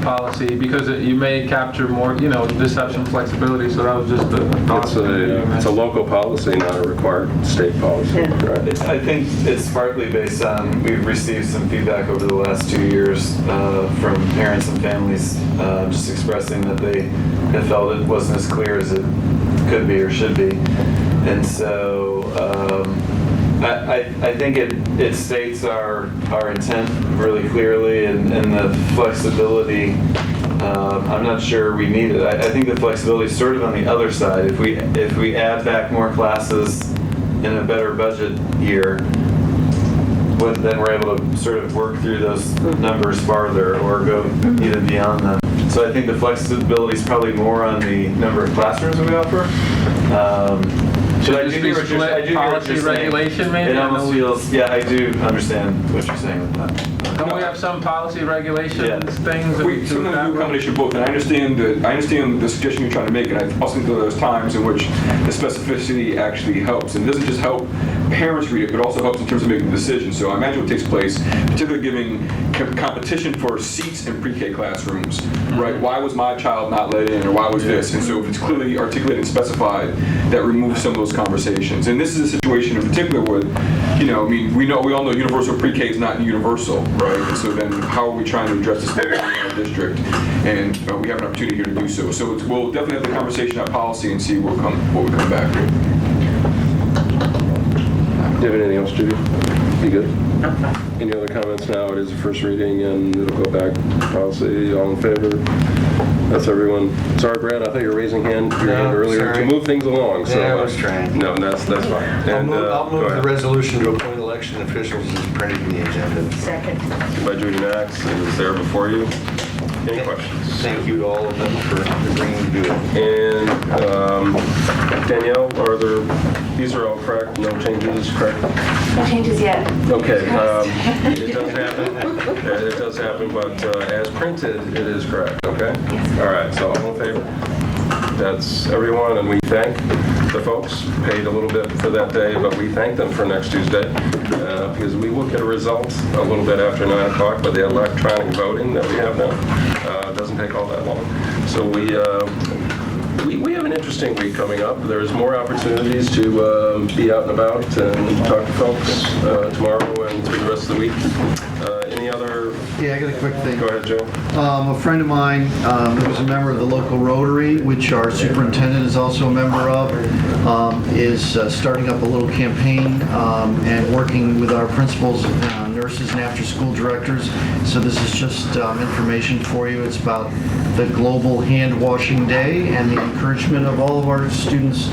Speaker 14: policy, because you may capture more, just have some flexibility. So that was just a thought.
Speaker 1: It's a local policy, not a required state policy.
Speaker 14: Yeah.
Speaker 1: Right?
Speaker 4: I think it's partly based on, we've received some feedback over the last 2 years from parents and families just expressing that they have felt it wasn't as clear as it could be or should be. And so I think it states our intent really clearly, and the flexibility I'm not sure we need it. I think the flexibility is sort of on the other side. If we add back more classes in a better budget year, then we're able to sort of work through those numbers farther or go even beyond them. So I think the flexibility is probably more on the number of classrooms we offer.
Speaker 14: Should
Speaker 4: I
Speaker 14: this
Speaker 4: do
Speaker 14: be
Speaker 4: hear what you're
Speaker 14: split
Speaker 4: saying.
Speaker 14: policy regulation maybe?
Speaker 4: It almost feels, yeah, I do understand what you're saying with that.
Speaker 14: Don't we have some policy regulations, things that
Speaker 11: We sometimes do a combination of both, and I understand the suggestion you're trying to make, and I also think that there's times in which the specificity actually helps, and it doesn't just help parents read it, but also helps in terms of making decisions. So I imagine what takes place, particularly giving competition for seats in pre-K classrooms, right? Why was my child not let in, or why was this? And so if it's clearly articulated and specified, that removes some of those conversations. And this is a situation in particular where, I mean, we all know universal pre-K is not universal, right? And so then how are we trying to address this in our district? And we have an opportunity here to do so. So we'll definitely have the conversation about policy and see what we come back with.
Speaker 1: Do you have anything else, Judy? You good? Any other comments now? It is a first reading and it'll go back to policy. All in favor? That's everyone. Sorry, Brad, I thought you were raising your hand earlier to move things along. So,
Speaker 10: Yeah, I was trying.
Speaker 1: No, that's fine. And,
Speaker 10: I'll move
Speaker 1: go
Speaker 10: the
Speaker 1: ahead.
Speaker 10: resolution to appoint election officials as printed in the agenda.
Speaker 8: Second.
Speaker 1: By Judy Knox, it is there before you. Any questions?
Speaker 10: Thank you to all of them for agreeing to do it.
Speaker 1: And Danielle, these are all correct? No changes, correct?
Speaker 15: No changes yet.
Speaker 1: Okay, it does happen. It does happen, but as printed, it is correct, okay? All right, so all in favor? That's everyone, and we thank the folks. Paid a little bit for that day, but we thank them for next Tuesday, because we will get a result a little bit after 9 o'clock by the electronic voting that we have now. It doesn't take all that long. So we have an interesting week coming up. There's more opportunities to be out and about and talk to folks tomorrow and through the rest of the week. Any other?
Speaker 13: Yeah, I got a quick thing.
Speaker 1: Go ahead, Joe.
Speaker 13: A friend of mine who was a member of the local Rotary, which our superintendent is also a member of, is starting up a little campaign and working with our principals, nurses, and after-school directors. So this is just information for you. It's about the Global Hand Washing Day and the encouragement of all of our students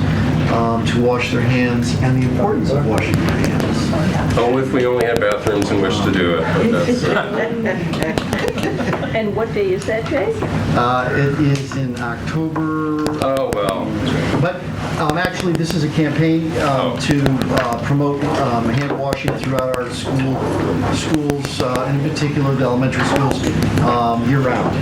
Speaker 13: to wash their hands and the importance of washing their hands.
Speaker 1: Oh, if we only had bathrooms in which to do it. But that's,
Speaker 8: And what day is that, Jay?
Speaker 13: It is in October.
Speaker 1: Oh, well.
Speaker 13: But actually, this is a campaign to promote hand washing throughout our schools, and in particular the elementary schools, year-round.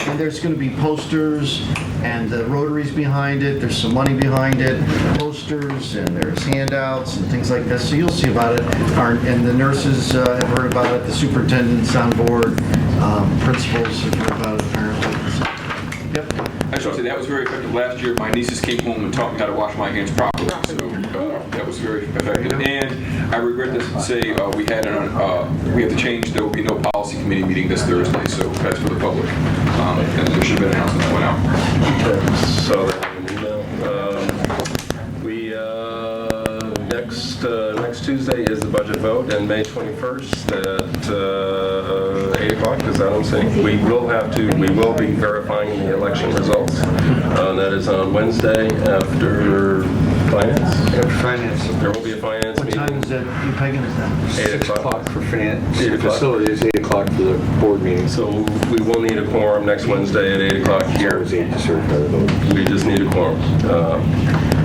Speaker 13: And there's going to be posters, and the Rotary's behind it. There's some money behind it, posters, and there's handouts and things like this. So you'll see about it. And the nurses have heard about it. The superintendent's on board. Principals have heard about it apparently. So, yep.
Speaker 11: I just want to say that was very effective last year. My nieces came home and taught me how to wash my hands properly, so that was very effective. And I regret to say we have to change. There will be no policy committee meeting this Thursday, so that's for the public. And there should have been an announcement that went out.
Speaker 1: okay. So next Tuesday is the budget vote, and May 21st at 8 o'clock. Is that what I'm saying? We will be verifying the election results. That is on Wednesday after finance.
Speaker 10: After finance.
Speaker 1: There will be a finance
Speaker 13: What
Speaker 1: meeting.
Speaker 13: time is that? You pegging is that?
Speaker 1: 8
Speaker 10: 6
Speaker 1: o'clock.
Speaker 10: o'clock for finance.
Speaker 1: 8 o'clock.
Speaker 10: Facilities, 8 o'clock for the board meeting.
Speaker 1: So we will need a quorum next Wednesday at 8 o'clock here.
Speaker 10: It's 8 to certify the vote.
Speaker 1: We just need a quorum.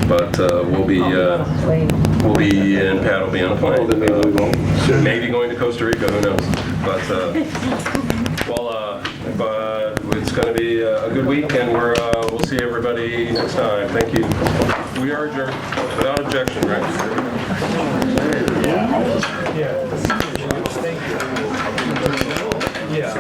Speaker 1: But we'll be and Pat will be on a plane.
Speaker 10: Then maybe we won't.
Speaker 1: Maybe going to Costa Rica, who knows? But it's going to be a good week, and we'll see everybody next time. Thank you. We are adjourned without objection, right?
Speaker 17: Yeah. Yeah.